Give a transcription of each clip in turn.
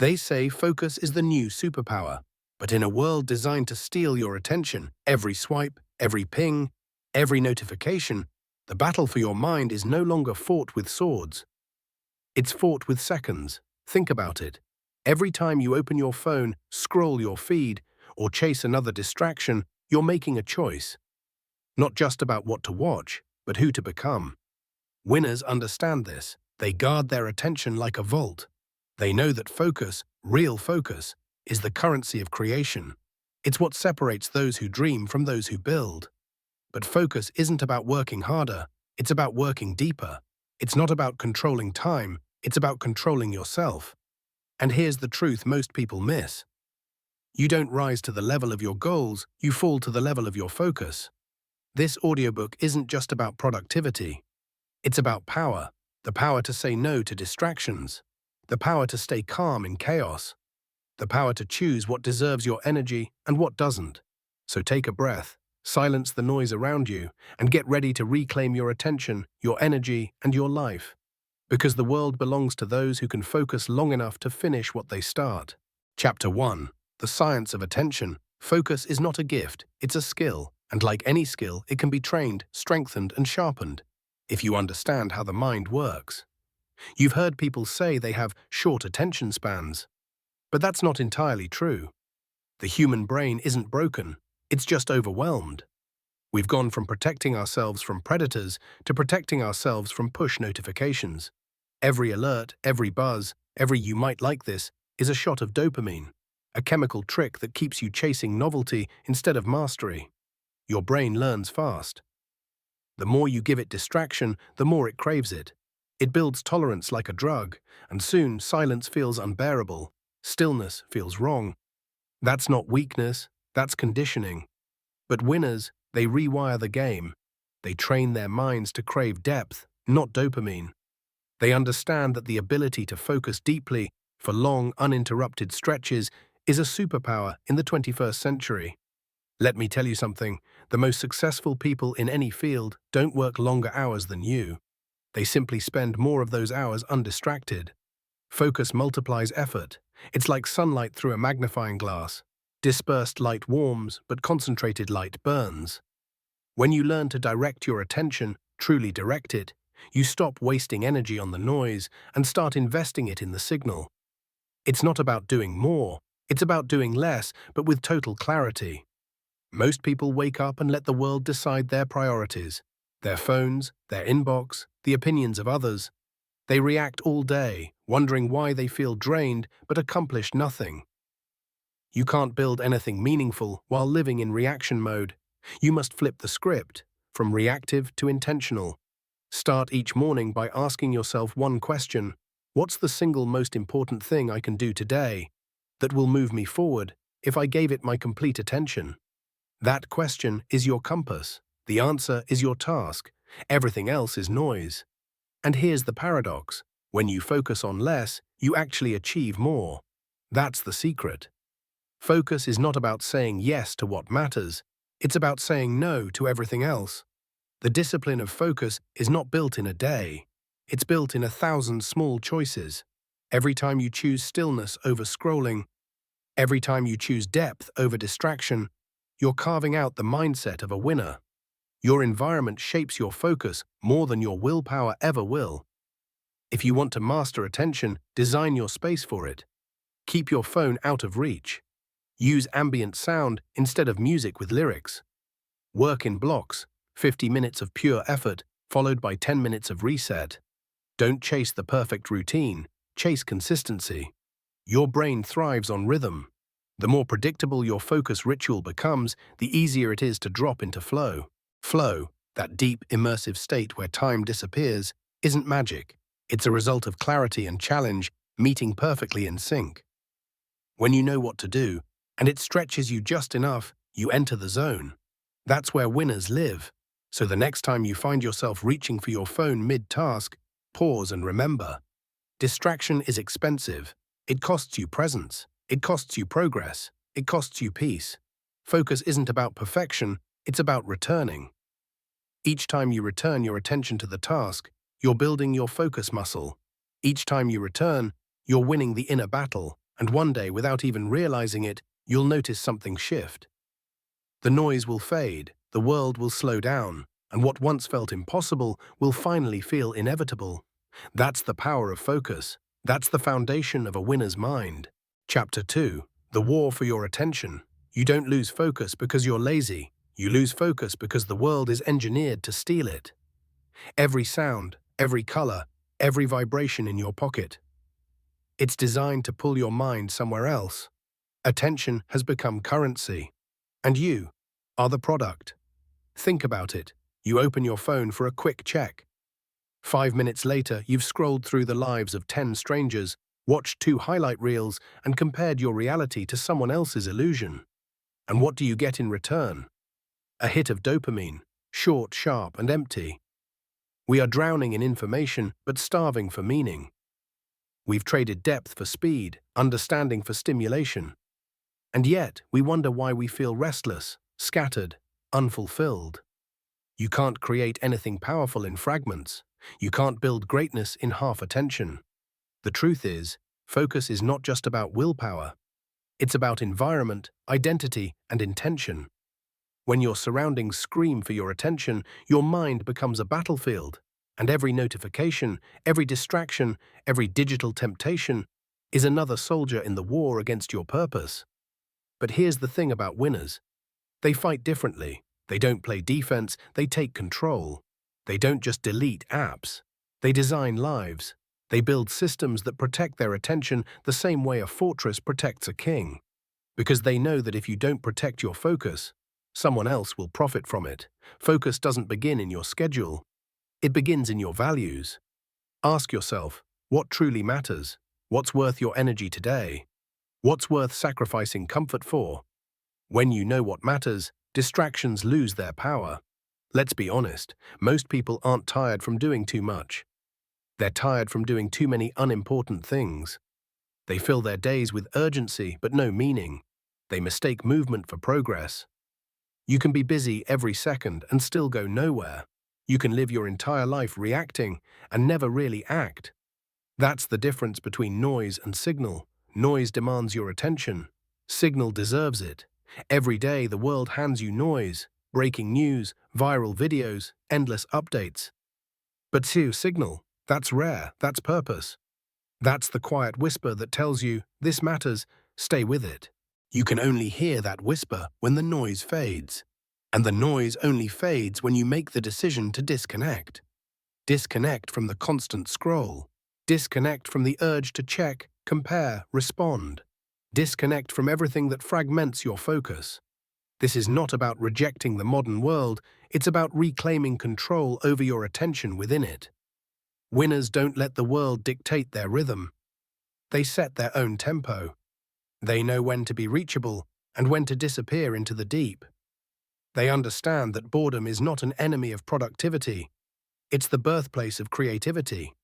They say focus is the new superpower, but in a world designed to steal your attention, every swipe, every ping, every notification, the battle for your mind is no longer fought with swords. It's fought with seconds. Think about it. Every time you open your phone, scroll your feed, or chase another distraction, you're making a choice. Not just about what to watch, but who to become. Winners understand this. They guard their attention like a vault. They know that focus, real focus, is the currency of creation. It's what separates those who dream from those who build. But focus isn't about working harder, it's about working deeper. It's not about controlling time, it's about controlling yourself. And here's the truth most people miss. You don't rise to the level of your goals, you fall to the level of your focus. This audiobook isn't just about productivity. It's about power, the power to say no to distractions, the power to stay calm in chaos, the power to choose what deserves your energy and what doesn't. So take a breath, silence the noise around you, and get ready to reclaim your attention, your energy, and your life. Because the world belongs to those who can focus long enough to finish what they start. Chapter 1. The Science of Attention. Focus is not a gift, it's a skill, and like any skill, it can be trained, strengthened, and sharpened, if you understand how the mind works. You've heard people say they have short attention spans. But that's not entirely true. The human brain isn't broken, it's just overwhelmed. We've gone from protecting ourselves from predators to protecting ourselves from push notifications. Every alert, every buzz, every "you might like this" is a shot of dopamine, a chemical trick that keeps you chasing novelty instead of mastery. Your brain learns fast. The more you give it distraction, the more it craves it. It builds tolerance like a drug, and soon silence feels unbearable. Stillness feels wrong. That's not weakness, that's conditioning. But winners, they rewire the game. They train their minds to crave depth, not dopamine. They understand that the ability to focus deeply for long, uninterrupted stretches is a superpower in the 21st century. Let me tell you something, the most successful people in any field don't work longer hours than you. They simply spend more of those hours undistracted. Focus multiplies effort. It's like sunlight through a magnifying glass. Dispersed light warms, but concentrated light burns. When you learn to direct your attention, truly direct it, you stop wasting energy on the noise and start investing it in the signal. It's not about doing more, it's about doing less, but with total clarity. Most people wake up and let the world decide their priorities. Their phones, their inbox, the opinions of others. They react all day, wondering why they feel drained but accomplish nothing. You can't build anything meaningful while living in reaction mode. You must flip the script, from reactive to intentional. Start each morning by asking yourself one question: what's the single most important thing I can do today that will move me forward if I gave it my complete attention? That question is your compass. The answer is your task. Everything else is noise. And here's the paradox. When you focus on less, you actually achieve more. That's the secret. Focus is not about saying yes to what matters. It's about saying no to everything else. The discipline of focus is not built in a day. It's built in 1,000 small choices. Every time you choose stillness over scrolling, every time you choose depth over distraction, you're carving out the mindset of a winner. Your environment shapes your focus more than your willpower ever will. If you want to master attention, design your space for it. Keep your phone out of reach. Use ambient sound instead of music with lyrics. Work in blocks, 50 minutes of pure effort, followed by 10 minutes of reset. Don't chase the perfect routine, chase consistency. Your brain thrives on rhythm. The more predictable your focus ritual becomes, the easier it is to drop into flow. Flow, that deep, immersive state where time disappears, isn't magic. It's a result of clarity and challenge meeting perfectly in sync. When you know what to do, and it stretches you just enough, you enter the zone. That's where winners live. So the next time you find yourself reaching for your phone mid-task, pause and remember. Distraction is expensive. It costs you presence. It costs you progress. It costs you peace. Focus isn't about perfection, it's about returning. Each time you return your attention to the task, you're building your focus muscle. Each time you return, you're winning the inner battle, And one day, without even realizing it, you'll notice something shift. The noise will fade, the world will slow down, and what once felt impossible will finally feel inevitable. That's the power of focus. That's the foundation of a winner's mind. Chapter 2. The War for Your Attention. You don't lose focus because you're lazy. You lose focus because the world is engineered to steal it. Every sound, every color, every vibration in your pocket. It's designed to pull your mind somewhere else. Attention has become currency. And you are the product. Think about it. You open your phone for a quick check. 5 minutes later, you've scrolled through the lives of 10 strangers, watched 2 highlight reels, and compared your reality to someone else's illusion. And what do you get in return? A hit of dopamine, short, sharp, and empty. We are drowning in information, but starving for meaning. We've traded depth for speed, understanding for stimulation. And yet, we wonder why we feel restless, scattered, unfulfilled. You can't create anything powerful in fragments. You can't build greatness in half attention. The truth is, focus is not just about willpower. It's about environment, identity, and intention. When your surroundings scream for your attention, your mind becomes a battlefield, and every notification, every distraction, every digital temptation is another soldier in the war against your purpose. But here's the thing about winners. They fight differently. They don't play defense, they take control. They don't just delete apps. They design lives. They build systems that protect their attention the same way a fortress protects a king. Because they know that if you don't protect your focus, someone else will profit from it. Focus doesn't begin in your schedule. It begins in your values. Ask yourself, what truly matters? What's worth your energy today? What's worth sacrificing comfort for? When you know what matters, distractions lose their power. Let's be honest, most people aren't tired from doing too much. They're tired from doing too many unimportant things. They fill their days with urgency but no meaning. They mistake movement for progress. You can be busy every second and still go nowhere. You can live your entire life reacting and never really act. That's the difference between noise and signal. Noise demands your attention. Signal deserves it. Every day the world hands you noise, breaking news, viral videos, endless updates. But signal, that's rare, that's purpose. That's the quiet whisper that tells you, this matters, stay with it. You can only hear that whisper when the noise fades. And the noise only fades when you make the decision to disconnect. Disconnect from the constant scroll. Disconnect from the urge to check, compare, respond. Disconnect from everything that fragments your focus. This is not about rejecting the modern world, it's about reclaiming control over your attention within it. Winners don't let the world dictate their rhythm. They set their own tempo. They know when to be reachable and when to disappear into the deep. They understand that boredom is not an enemy of productivity. It's the birthplace of creativity.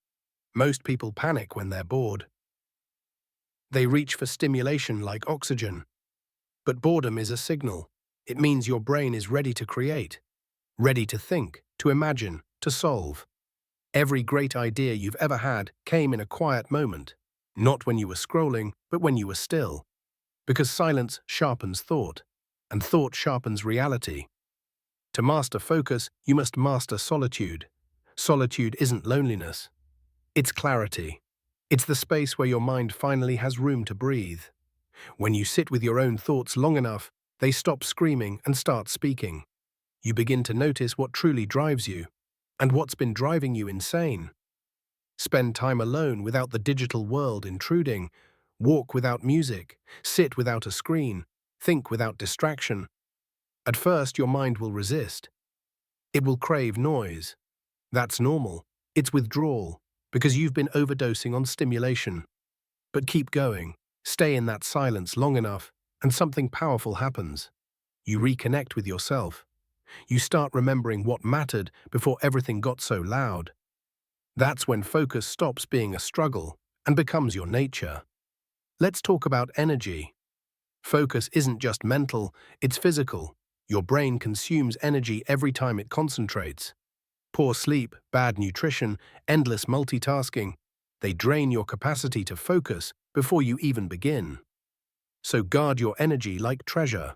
Most people panic when they're bored. They reach for stimulation like oxygen. But boredom is a signal. It means your brain is ready to create, ready to think, to imagine, to solve. Every great idea you've ever had came in a quiet moment, not when you were scrolling, but when you were still. Because silence sharpens thought, and thought sharpens reality. To master focus, you must master solitude. Solitude isn't loneliness. It's clarity. It's the space where your mind finally has room to breathe. When you sit with your own thoughts long enough, they stop screaming and start speaking. You begin to notice what truly drives you, and what's been driving you insane. Spend time alone without the digital world intruding. Walk without music. Sit without a screen. Think without distraction. At first, your mind will resist. It will crave noise. That's normal. It's withdrawal, because you've been overdosing on stimulation. But keep going. Stay in that silence long enough, and something powerful happens. You reconnect with yourself. You start remembering what mattered before everything got so loud. That's when focus stops being a struggle and becomes your nature. Let's talk about energy. Focus isn't just mental, it's physical. Your brain consumes energy every time it concentrates. Poor sleep, bad nutrition, endless multitasking, they drain your capacity to focus before you even begin. So guard your energy like treasure.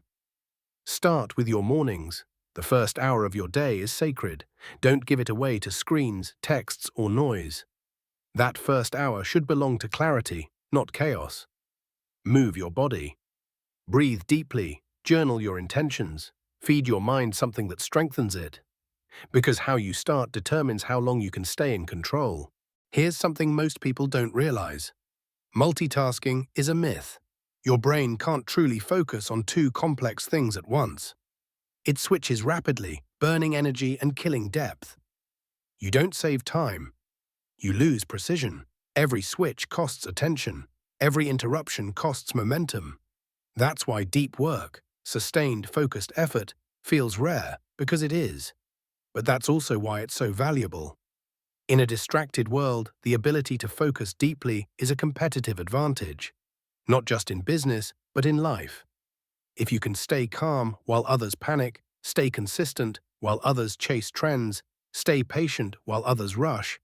Start with your mornings. The first hour of your day is sacred. Don't give it away to screens, texts, or noise. That first hour should belong to clarity, not chaos. Move your body. Breathe deeply. Journal your intentions. Feed your mind something that strengthens it. Because how you start determines how long you can stay in control. Here's something most people don't realize. Multitasking is a myth. Your brain can't truly focus on two complex things at once. It switches rapidly, burning energy and killing depth. You don't save time. You lose precision. Every switch costs attention. Every interruption costs momentum. That's why deep work, sustained, focused effort, feels rare, because it is. But that's also why it's so valuable. In a distracted world, the ability to focus deeply is a competitive advantage. Not just in business, but in life. If you can stay calm while others panic, stay consistent while others chase trends, stay patient while others rush,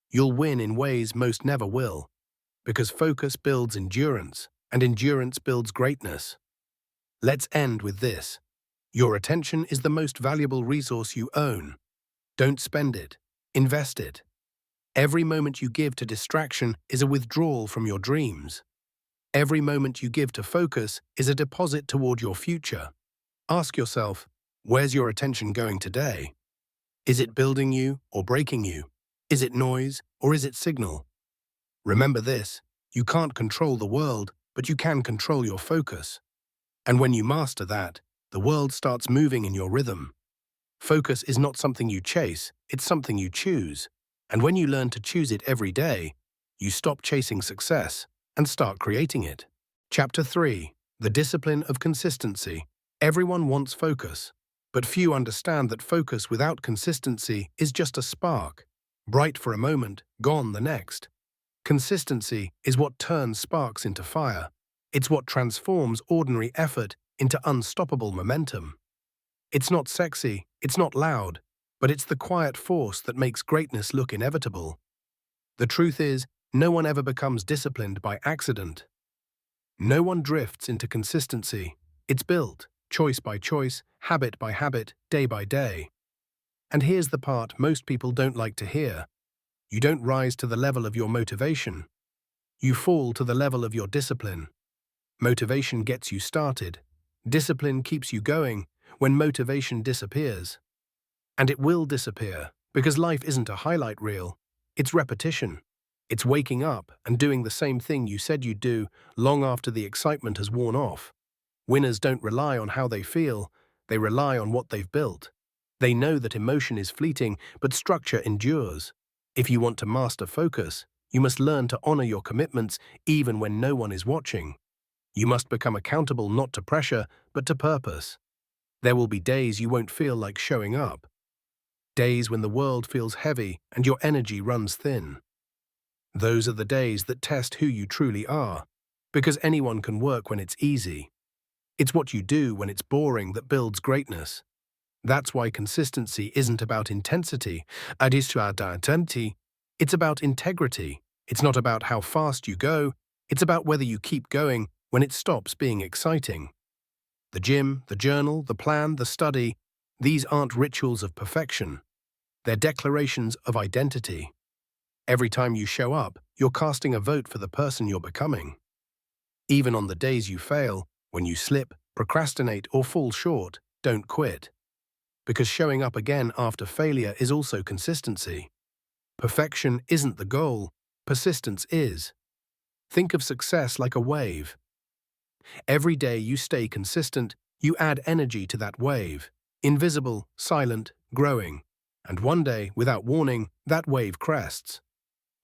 you'll win in ways most never will. Because focus builds endurance, and endurance builds greatness. Let's end with this. Your attention is the most valuable resource you own. Don't spend it. Invest it. Every moment you give to distraction is a withdrawal from your dreams. Every moment you give to focus is a deposit toward your future. Ask yourself, where's your attention going today? Is it building you or breaking you? Is it noise or is it signal? Remember this, you can't control the world, but you can control your focus. And when you master that, the world starts moving in your rhythm. Focus is not something you chase, it's something you choose. And when you learn to choose it every day, you stop chasing success and start creating it. Chapter 3. The Discipline of Consistency. Everyone wants focus, but few understand that focus without consistency is just a spark, bright for a moment, gone the next. Consistency is what turns sparks into fire. It's what transforms ordinary effort into unstoppable momentum. It's not sexy, it's not loud, but it's the quiet force that makes greatness look inevitable. The truth is, no one ever becomes disciplined by accident. No one drifts into consistency. It's built, choice by choice, habit by habit, day by day. And here's the part most people don't like to hear. You don't rise to the level of your motivation. You fall to the level of your discipline. Motivation gets you started. Discipline keeps you going when motivation disappears. And it will disappear, because life isn't a highlight reel. It's repetition. It's waking up and doing the same thing you said you'd do long after the excitement has worn off. Winners don't rely on how they feel, they rely on what they've built. They know that emotion is fleeting, but structure endures. If you want to master focus, you must learn to honor your commitments even when no one is watching. You must become accountable not to pressure, but to purpose. There will be days you won't feel like showing up. Days when the world feels heavy and your energy runs thin. Those are the days that test who you truly are, because anyone can work when it's easy. It's what you do when it's boring that builds greatness. That's why consistency isn't about intensity, it's about integrity. It's not about how fast you go, it's about whether you keep going when it stops being exciting. The gym, the journal, the plan, the study, these aren't rituals of perfection. They're declarations of identity. Every time you show up, you're casting a vote for the person you're becoming. Even on the days you fail, when you slip, procrastinate, or fall short, don't quit. Because showing up again after failure is also consistency. Perfection isn't the goal, persistence is. Think of success like a wave. Every day you stay consistent, you add energy to that wave. Invisible, silent, growing. And one day, without warning, that wave crests.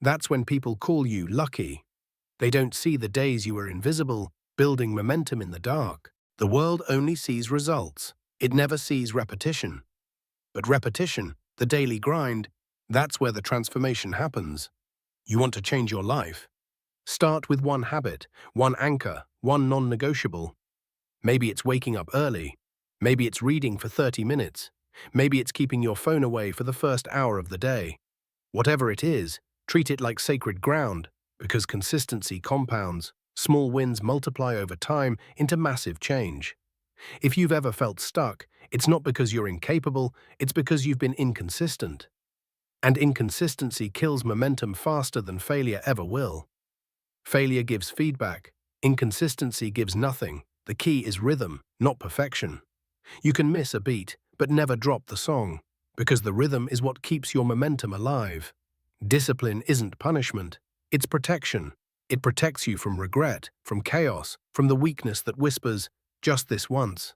That's when people call you lucky. They don't see the days you were invisible, building momentum in the dark. The world only sees results. It never sees repetition. But repetition, the daily grind, that's where the transformation happens. You want to change your life? Start with one habit, one anchor, one non-negotiable. Maybe it's waking up early. Maybe it's reading for 30 minutes. Maybe it's keeping your phone away for the first hour of the day. Whatever it is, treat it like sacred ground, because consistency compounds. Small wins multiply over time into massive change. If you've ever felt stuck, it's not because you're incapable, it's because you've been inconsistent. And inconsistency kills momentum faster than failure ever will. Failure gives feedback. Inconsistency gives nothing. The key is rhythm, not perfection. You can miss a beat, but never drop the song, because the rhythm is what keeps your momentum alive. Discipline isn't punishment, it's protection. It protects you from regret, from chaos, from the weakness that whispers, "Just this once."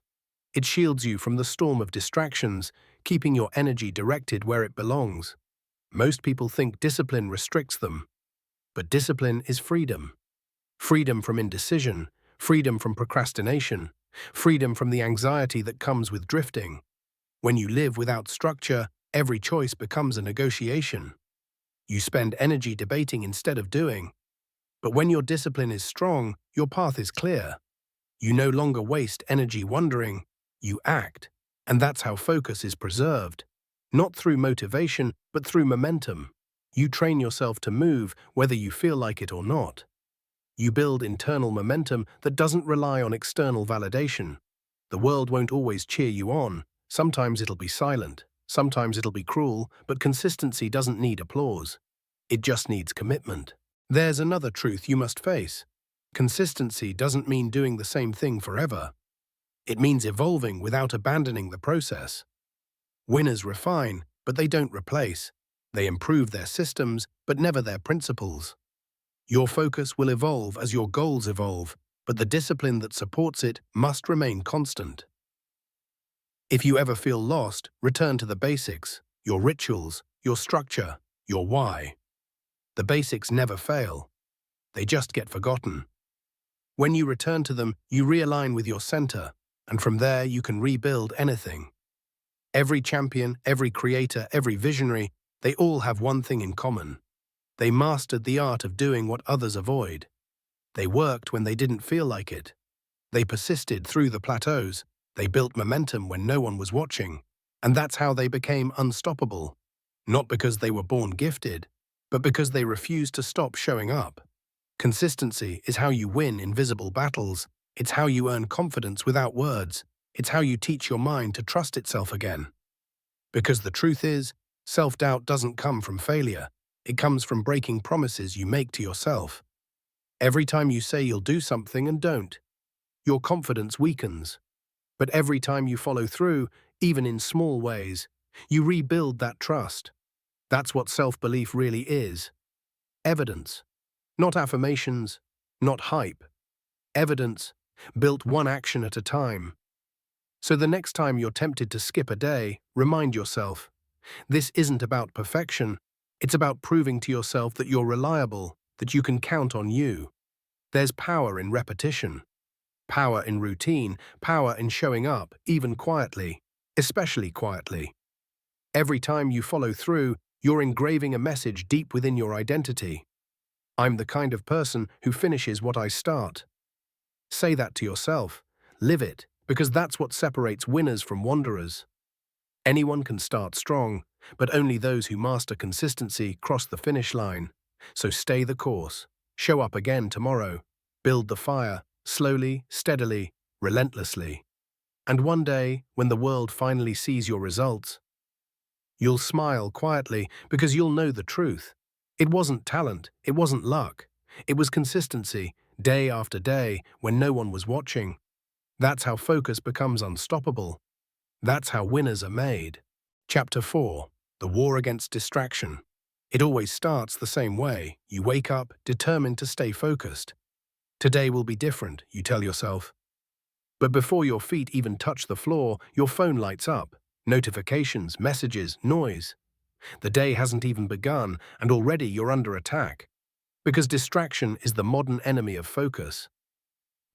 It shields you from the storm of distractions, keeping your energy directed where it belongs. Most people think discipline restricts them, but discipline is freedom. Freedom from indecision, freedom from procrastination, freedom from the anxiety that comes with drifting. When you live without structure, every choice becomes a negotiation. You spend energy debating instead of doing. But when your discipline is strong, your path is clear. You no longer waste energy wondering, you act. And that's how focus is preserved. Not through motivation, but through momentum. You train yourself to move whether you feel like it or not. You build internal momentum that doesn't rely on external validation. The world won't always cheer you on. Sometimes it'll be silent. Sometimes it'll be cruel, but consistency doesn't need applause. It just needs commitment. There's another truth you must face. Consistency doesn't mean doing the same thing forever. It means evolving without abandoning the process. Winners refine, but they don't replace. They improve their systems, but never their principles. Your focus will evolve as your goals evolve, but the discipline that supports it must remain constant. If you ever feel lost, return to the basics, your rituals, your structure, your why. The basics never fail. They just get forgotten. When you return to them, you realign with your center, and from there you can rebuild anything. Every champion, every creator, every visionary, they all have one thing in common. They mastered the art of doing what others avoid. They worked when they didn't feel like it. They persisted through the plateaus. They built momentum when no one was watching. And that's how they became unstoppable. Not because they were born gifted, but because they refused to stop showing up. Consistency is how you win invisible battles. It's how you earn confidence without words. It's how you teach your mind to trust itself again. Because the truth is, self-doubt doesn't come from failure. It comes from breaking promises you make to yourself. Every time you say you'll do something and don't, your confidence weakens. But every time you follow through, even in small ways, you rebuild that trust. That's what self-belief really is. Evidence. Not affirmations, not hype. Evidence, built one action at a time. So the next time you're tempted to skip a day, remind yourself, this isn't about perfection. It's about proving to yourself that you're reliable, that you can count on you. There's power in repetition, power in routine, power in showing up, even quietly, especially quietly. Every time you follow through, you're engraving a message deep within your identity. I'm the kind of person who finishes what I start. Say that to yourself. Live it, because that's what separates winners from wanderers. Anyone can start strong, but only those who master consistency cross the finish line. So stay the course. Show up again tomorrow. Build the fire, slowly, steadily, relentlessly. And one day, when the world finally sees your results, you'll smile quietly because you'll know the truth. It wasn't talent, it wasn't luck. It was consistency, day after day, when no one was watching. That's how focus becomes unstoppable. That's how winners are made. Chapter 4. The War Against Distraction. It always starts the same way. You wake up, determined to stay focused. Today will be different, you tell yourself. But before your feet even touch the floor, your phone lights up. Notifications, messages, noise. The day hasn't even begun, and already you're under attack. Because distraction is the modern enemy of focus.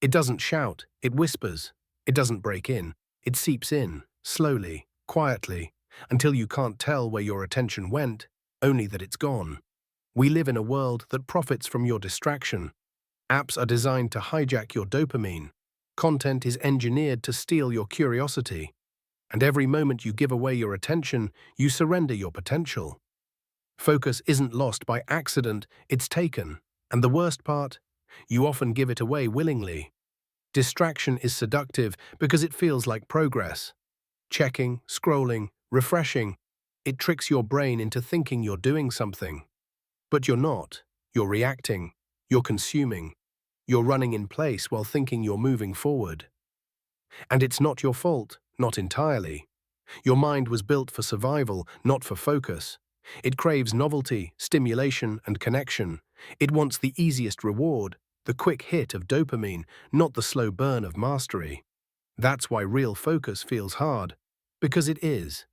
It doesn't shout, it whispers. It doesn't break in, it seeps in, slowly, quietly, until you can't tell where your attention went, only that it's gone. We live in a world that profits from your distraction. Apps are designed to hijack your dopamine. Content is engineered to steal your curiosity. And every moment you give away your attention, you surrender your potential. Focus isn't lost by accident, it's taken. And the worst part, You often give it away willingly. Distraction is seductive because it feels like progress. Checking, scrolling, refreshing, it tricks your brain into thinking you're doing something. But you're not. You're reacting. You're consuming. You're running in place while thinking you're moving forward. And it's not your fault, not entirely. Your mind was built for survival, not for focus. It craves novelty, stimulation, and connection. It wants the easiest reward, the quick hit of dopamine, not the slow burn of mastery. That's why real focus feels hard. Because it is.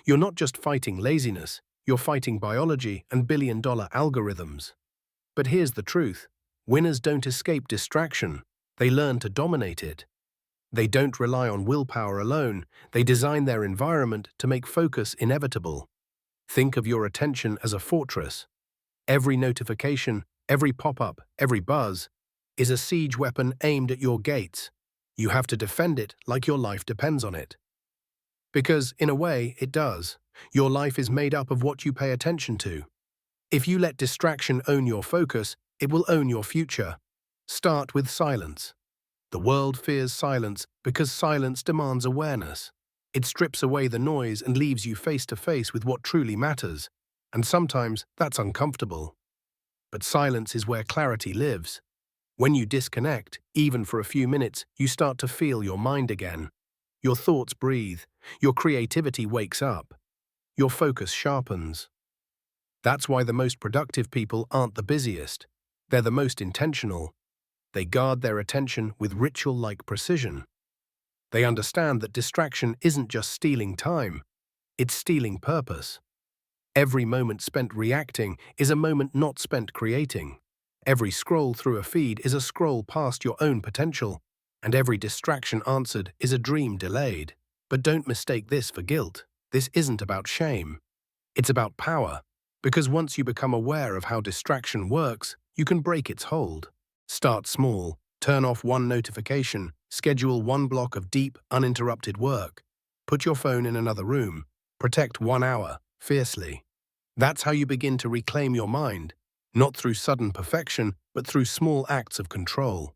You're not just fighting laziness, you're fighting biology and billion-dollar algorithms. But here's the truth. Winners don't escape distraction. They learn to dominate it. They don't rely on willpower alone. They design their environment to make focus inevitable. Think of your attention as a fortress. Every notification, every pop-up, every buzz is a siege weapon aimed at your gates. You have to defend it like your life depends on it. Because, in a way, it does. Your life is made up of what you pay attention to. If you let distraction own your focus, it will own your future. Start with silence. The world fears silence because silence demands awareness. It strips away the noise and leaves you face to face with what truly matters. And sometimes that's uncomfortable. But silence is where clarity lives. When you disconnect, even for a few minutes, you start to feel your mind again. Your thoughts breathe. Your creativity wakes up. Your focus sharpens. That's why the most productive people aren't the busiest. They're the most intentional. They guard their attention with ritual-like precision. They understand that distraction isn't just stealing time, it's stealing purpose. Every moment spent reacting is a moment not spent creating. Every scroll through a feed is a scroll past your own potential, and every distraction answered is a dream delayed. But don't mistake this for guilt. This isn't about shame. It's about power, because once you become aware of how distraction works, you can break its hold. Start small, turn off one notification, schedule one block of deep, uninterrupted work. Put your phone in another room. Protect 1 hour, fiercely. That's how you begin to reclaim your mind, not through sudden perfection, but through small acts of control.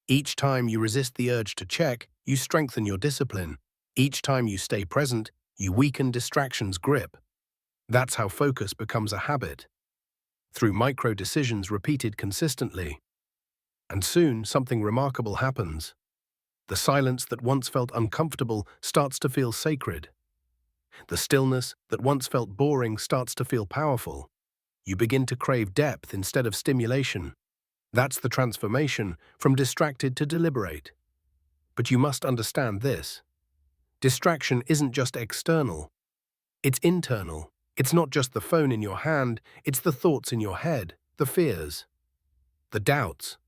Each time you resist the urge to check, you strengthen your discipline. Each time you stay present, you weaken distraction's grip. That's how focus becomes a habit. Through micro-decisions repeated consistently. And soon, something remarkable happens. The silence that once felt uncomfortable starts to feel sacred. The stillness that once felt boring starts to feel powerful. You begin to crave depth instead of stimulation. That's the transformation from distracted to deliberate. But you must understand this. Distraction isn't just external. It's internal. It's not just the phone in your hand, it's the thoughts in your head, the fears, the doubts,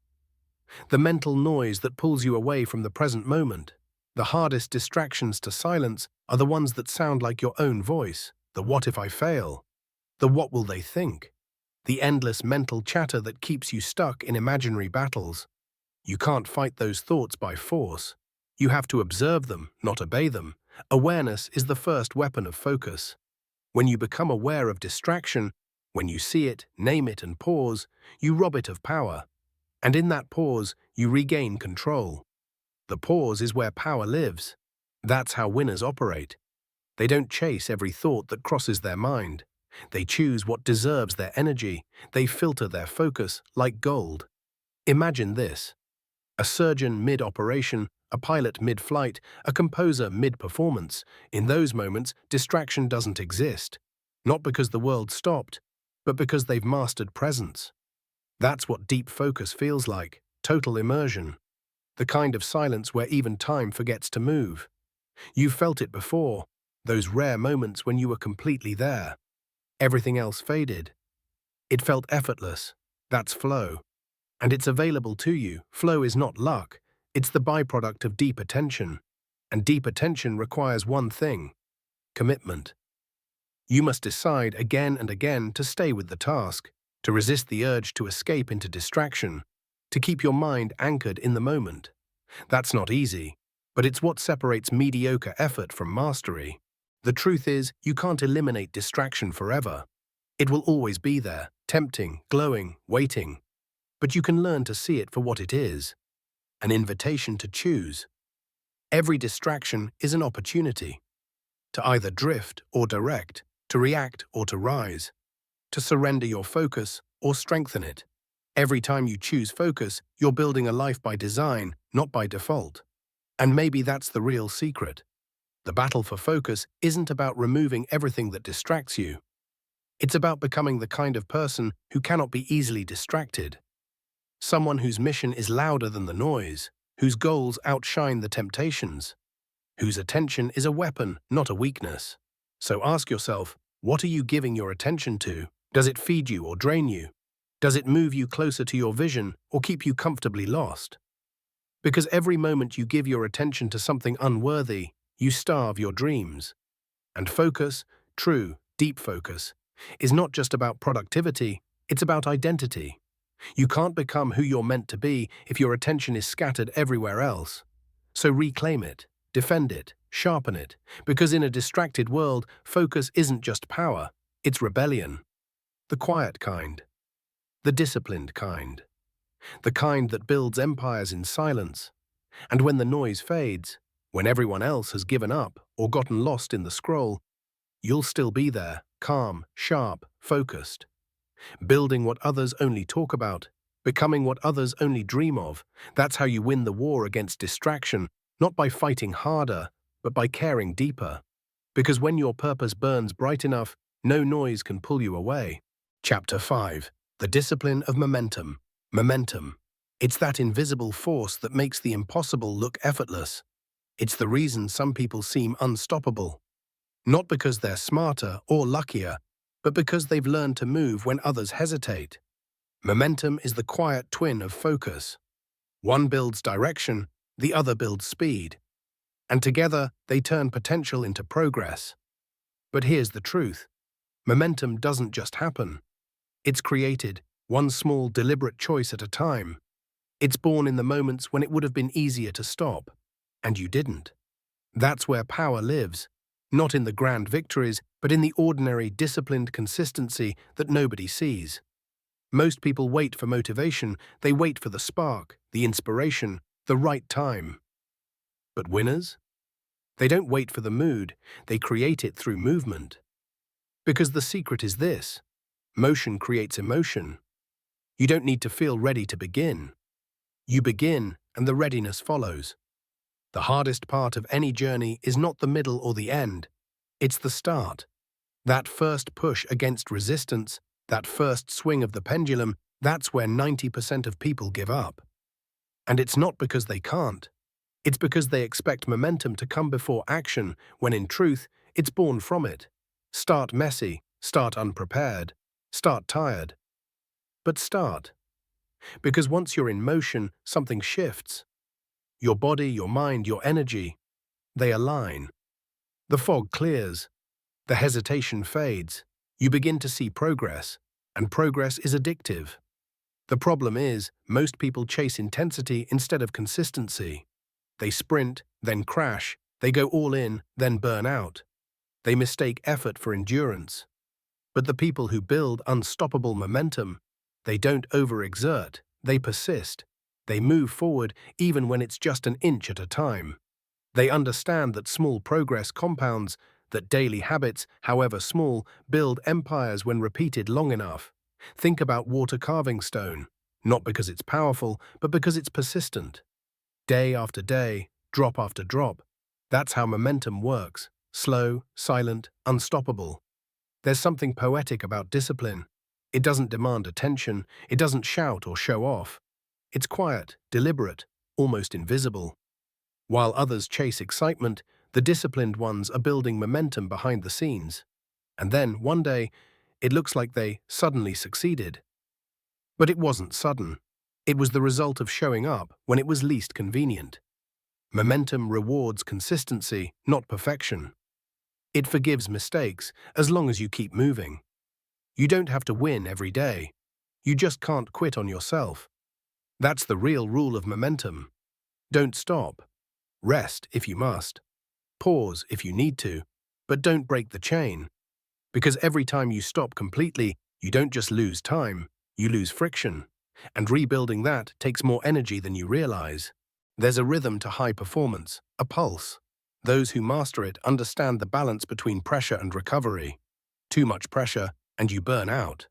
the mental noise that pulls you away from the present moment. The hardest distractions to silence are the ones that sound like your own voice, the what if I fail, the what will they think, the endless mental chatter that keeps you stuck in imaginary battles. You can't fight those thoughts by force. You have to observe them, not obey them. Awareness is the first weapon of focus. When you become aware of distraction, when you see it, name it, and pause, you rob it of power. And in that pause, you regain control. The pause is where power lives. That's how winners operate. They don't chase every thought that crosses their mind. They choose what deserves their energy. They filter their focus like gold. Imagine this: a surgeon mid-operation, a pilot mid-flight, a composer mid-performance. In those moments, distraction doesn't exist. Not because the world stopped, but because they've mastered presence. That's what deep focus feels like, total immersion. The kind of silence where even time forgets to move. You've felt it before, those rare moments when you were completely there. Everything else faded. It felt effortless. That's flow. And it's available to you. Flow is not luck. It's the byproduct of deep attention. And deep attention requires one thing: commitment. You must decide again and again to stay with the task, to resist the urge to escape into distraction, to keep your mind anchored in the moment. That's not easy, but it's what separates mediocre effort from mastery. The truth is, you can't eliminate distraction forever. It will always be there, tempting, glowing, waiting. but you can learn to see it for what it is, an invitation to choose. Every distraction is an opportunity to either drift or direct, to react or to rise, to surrender your focus or strengthen it. Every time you choose focus, you're building a life by design, not by default. And maybe that's the real secret. The battle for focus isn't about removing everything that distracts you. It's about becoming the kind of person who cannot be easily distracted. Someone whose mission is louder than the noise, whose goals outshine the temptations, whose attention is a weapon, not a weakness. So ask yourself, what are you giving your attention to? Does it feed you or drain you? Does it move you closer to your vision or keep you comfortably lost? Because every moment you give your attention to something unworthy, you starve your dreams. And focus, true, deep focus, is not just about productivity, it's about identity. You can't become who you're meant to be if your attention is scattered everywhere else. So reclaim it, defend it, sharpen it, because in a distracted world, focus isn't just power, it's rebellion. The quiet kind, the disciplined kind, the kind that builds empires in silence. And when the noise fades, when everyone else has given up or gotten lost in the scroll, you'll still be there, calm, sharp, focused. Building what others only talk about, becoming what others only dream of. That's how you win the war against distraction, not by fighting harder, but by caring deeper. Because when your purpose burns bright enough, no noise can pull you away. Chapter 5. The Discipline of Momentum. Momentum. It's that invisible force that makes the impossible look effortless. It's the reason some people seem unstoppable. Not because they're smarter or luckier, but because they've learned to move when others hesitate. Momentum is the quiet twin of focus. One builds direction, the other builds speed. And together, they turn potential into progress. But here's the truth. Momentum doesn't just happen. It's created, one small, deliberate choice at a time. It's born in the moments when it would have been easier to stop, and you didn't. That's where power lives, not in the grand victories, but in the ordinary, disciplined consistency that nobody sees. Most people wait for motivation, they wait for the spark, the inspiration, the right time. But winners? They don't wait for the mood, they create it through movement. Because the secret is this: motion creates emotion. You don't need to feel ready to begin. You begin, and the readiness follows. The hardest part of any journey is not the middle or the end. It's the start. That first push against resistance, that first swing of the pendulum, that's where 90% of people give up. And it's not because they can't. It's because they expect momentum to come before action, when in truth, it's born from it. Start messy, start unprepared, start tired. But start. Because once you're in motion, something shifts. Your body, your mind, your energy, they align. The fog clears. The hesitation fades. You begin to see progress, and progress is addictive. The problem is, most people chase intensity instead of consistency. They sprint, then crash. They go all in, then burn out. They mistake effort for endurance. But the people who build unstoppable momentum, they don't overexert, they persist. They move forward even when it's just an inch at a time. They understand that small progress compounds, that daily habits, however small, build empires when repeated long enough. Think about water carving stone, not because it's powerful, but because it's persistent. Day after day, drop after drop. That's how momentum works. Slow, silent, unstoppable. There's something poetic about discipline. It doesn't demand attention, it doesn't shout or show off. It's quiet, deliberate, almost invisible. While others chase excitement, the disciplined ones are building momentum behind the scenes. And then, one day, it looks like they suddenly succeeded. But it wasn't sudden. It was the result of showing up when it was least convenient. Momentum rewards consistency, not perfection. It forgives mistakes as long as you keep moving. You don't have to win every day. You just can't quit on yourself. That's the real rule of momentum. Don't stop. Rest if you must. Pause if you need to, but don't break the chain. Because every time you stop completely, you don't just lose time, you lose friction. And rebuilding that takes more energy than you realize. There's a rhythm to high performance, a pulse. Those who master it understand the balance between pressure and recovery. Too much pressure, and you burn out.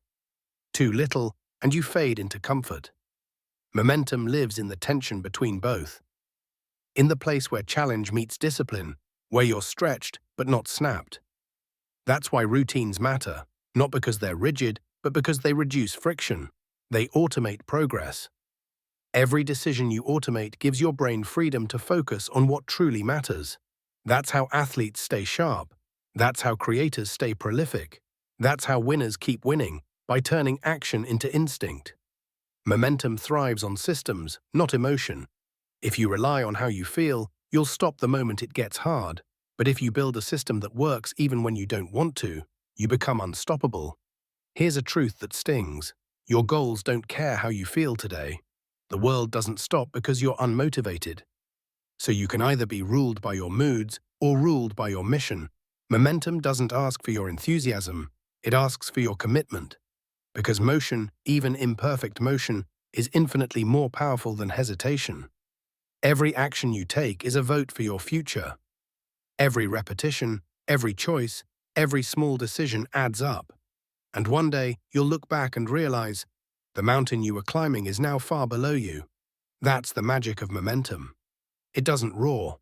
Too little, and you fade into comfort. Momentum lives in the tension between both. In the place where challenge meets discipline, where you're stretched but not snapped. That's why routines matter, not because they're rigid, but because they reduce friction. They automate progress. Every decision you automate gives your brain freedom to focus on what truly matters. That's how athletes stay sharp. That's how creators stay prolific. That's how winners keep winning, by turning action into instinct. Momentum thrives on systems, not emotion. If you rely on how you feel, you'll stop the moment it gets hard. But if you build a system that works even when you don't want to, you become unstoppable. Here's a truth that stings. Your goals don't care how you feel today. The world doesn't stop because you're unmotivated. So you can either be ruled by your moods or ruled by your mission. Momentum doesn't ask for your enthusiasm, it asks for your commitment. Because motion, even imperfect motion, is infinitely more powerful than hesitation. Every action you take is a vote for your future. Every repetition, every choice, every small decision adds up. And one day, you'll look back and realize, the mountain you were climbing is now far below you. That's the magic of momentum. It doesn't roar.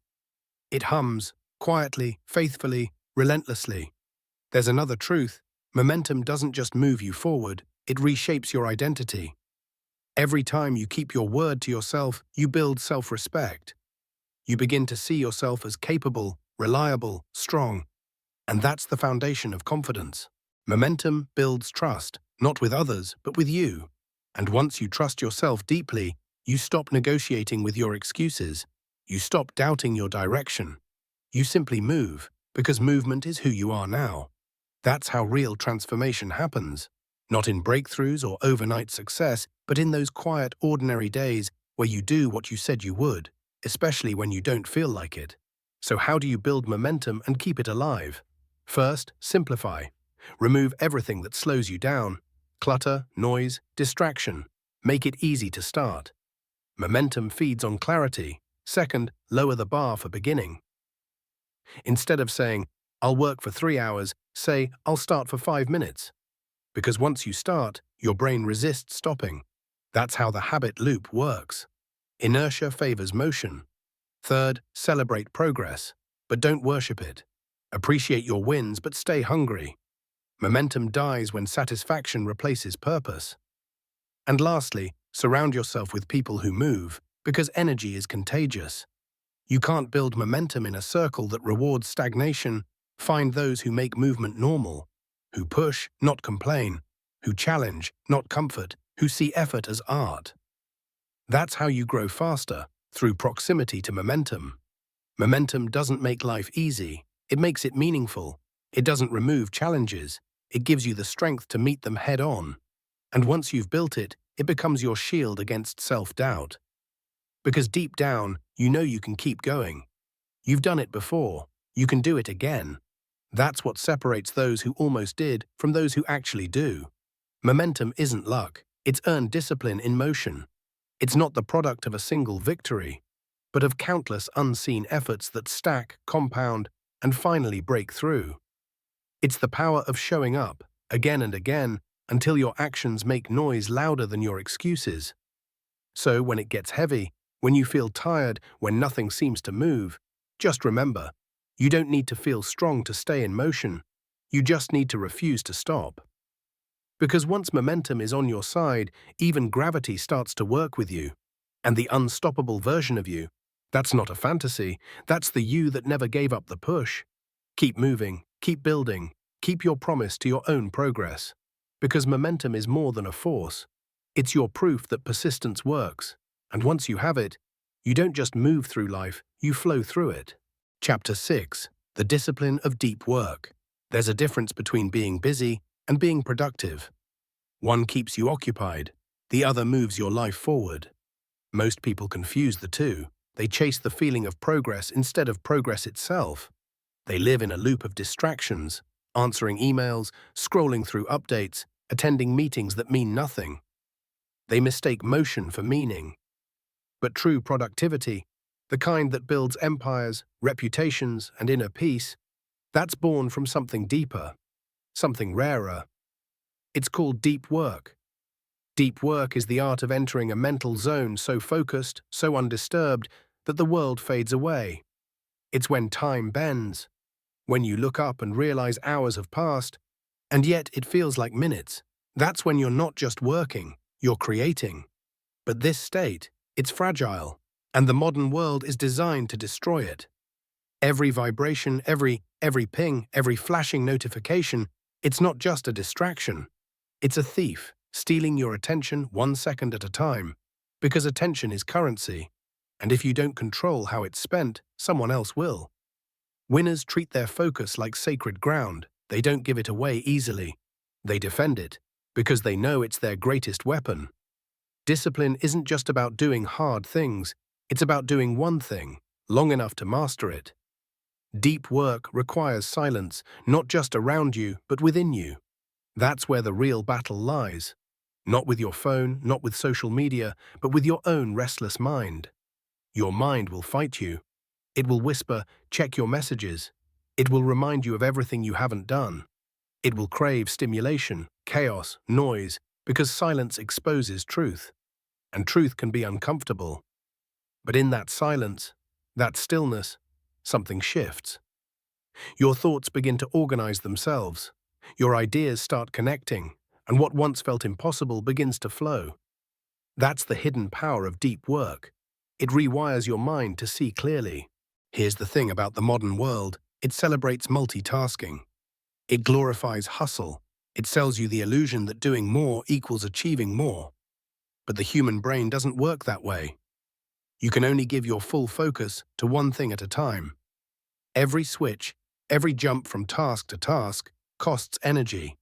It hums, quietly, faithfully, relentlessly. There's another truth. Momentum doesn't just move you forward, it reshapes your identity. Every time you keep your word to yourself, you build self-respect. You begin to see yourself as capable, reliable, strong. And that's the foundation of confidence. Momentum builds trust, not with others, but with you. And once you trust yourself deeply, you stop negotiating with your excuses. You stop doubting your direction. You simply move, because movement is who you are now. That's how real transformation happens. Not in breakthroughs or overnight success, but in those quiet, ordinary days where you do what you said you would, especially when you don't feel like it. So how do you build momentum and keep it alive? First, simplify. Remove everything that slows you down. Clutter, noise, distraction. Make it easy to start. Momentum feeds on clarity. Second, lower the bar for beginning. Instead of saying, I'll work for 3 hours, say, I'll start for 5 minutes. Because once you start, your brain resists stopping. That's how the habit loop works. Inertia favors motion. Third, celebrate progress, but don't worship it. Appreciate your wins, but stay hungry. Momentum dies when satisfaction replaces purpose. And lastly, surround yourself with people who move, because energy is contagious. You can't build momentum in a circle that rewards stagnation. Find those who make movement normal, who push, not complain, who challenge, not comfort, who see effort as art. That's how you grow faster, through proximity to momentum. Momentum doesn't make life easy, it makes it meaningful. It doesn't remove challenges, it gives you the strength to meet them head on. And once you've built it, it becomes your shield against self-doubt. Because deep down, you know you can keep going. You've done it before, you can do it again. That's what separates those who almost did from those who actually do. Momentum isn't luck, it's earned discipline in motion. It's not the product of a single victory, but of countless unseen efforts that stack, compound, and finally break through. It's the power of showing up, again and again, until your actions make noise louder than your excuses. So when it gets heavy, when you feel tired, when nothing seems to move, just remember, you don't need to feel strong to stay in motion. You just need to refuse to stop. Because once momentum is on your side, even gravity starts to work with you. And the unstoppable version of you, that's not a fantasy, that's the you that never gave up the push. Keep moving, keep building, keep your promise to your own progress. Because momentum is more than a force. It's your proof that persistence works. And once you have it, you don't just move through life, you flow through it. Chapter 6. The Discipline of Deep Work. There's a difference between being busy and being productive. One keeps you occupied, the other moves your life forward. Most people confuse the two. They chase the feeling of progress instead of progress itself. They live in a loop of distractions, answering emails, scrolling through updates, attending meetings that mean nothing. They mistake motion for meaning. But true productivity, the kind that builds empires, reputations, and inner peace, that's born from something deeper, something rarer. It's called deep work. Deep work is the art of entering a mental zone so focused, so undisturbed, that the world fades away. It's when time bends, when you look up and realize hours have passed, and yet it feels like minutes. That's when you're not just working, you're creating. But this state, it's fragile, and the modern world is designed to destroy it. Every vibration, every ping, every flashing notification, it's not just a distraction. It's a thief, stealing your attention 1 second at a time, because attention is currency, and if you don't control how it's spent, someone else will. Winners treat their focus like sacred ground. They don't give it away easily. They defend it, because they know it's their greatest weapon. Discipline isn't just about doing hard things, it's about doing one thing, long enough to master it. Deep work requires silence, not just around you, but within you. That's where the real battle lies. Not with your phone, not with social media, but with your own restless mind. Your mind will fight you. It will whisper, check your messages. It will remind you of everything you haven't done. It will crave stimulation, chaos, noise, because silence exposes truth. And truth can be uncomfortable. But in that silence, that stillness, something shifts. Your thoughts begin to organize themselves. Your ideas start connecting, and what once felt impossible begins to flow. That's the hidden power of deep work. It rewires your mind to see clearly. Here's the thing about the modern world. It celebrates multitasking. It glorifies hustle. It sells you the illusion that doing more equals achieving more. But the human brain doesn't work that way. You can only give your full focus to one thing at a time. Every switch, every jump from task to task, costs energy.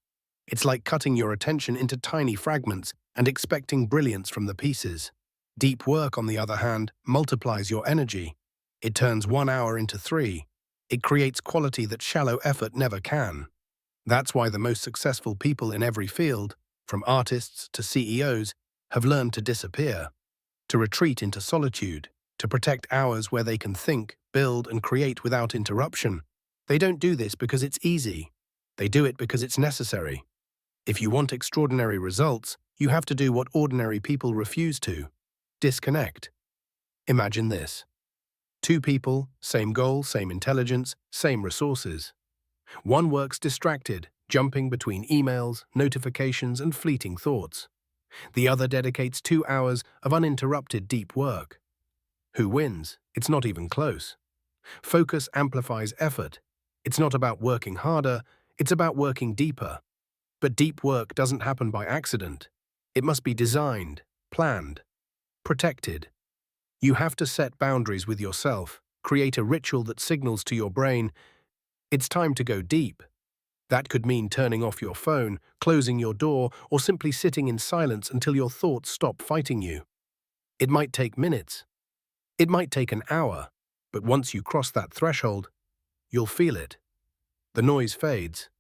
It's like cutting your attention into tiny fragments and expecting brilliance from the pieces. Deep work, on the other hand, multiplies your energy. It turns 1 hour into 3. It creates quality that shallow effort never can. That's why the most successful people in every field, from artists to CEOs, have learned to disappear, to retreat into solitude, to protect hours where they can think, build, and create without interruption. They don't do this because it's easy. They do it because it's necessary. If you want extraordinary results, you have to do what ordinary people refuse to: disconnect. Imagine this. 2 people, same goal, same intelligence, same resources. One works distracted, jumping between emails, notifications, and fleeting thoughts. The other dedicates 2 hours of uninterrupted deep work. Who wins? It's not even close. Focus amplifies effort. It's not about working harder, it's about working deeper. But deep work doesn't happen by accident. It must be designed, planned, protected. You have to set boundaries with yourself, create a ritual that signals to your brain, it's time to go deep. That could mean turning off your phone, closing your door, or simply sitting in silence until your thoughts stop fighting you. It might take minutes. It might take an hour. But once you cross that threshold, you'll feel it. The noise fades.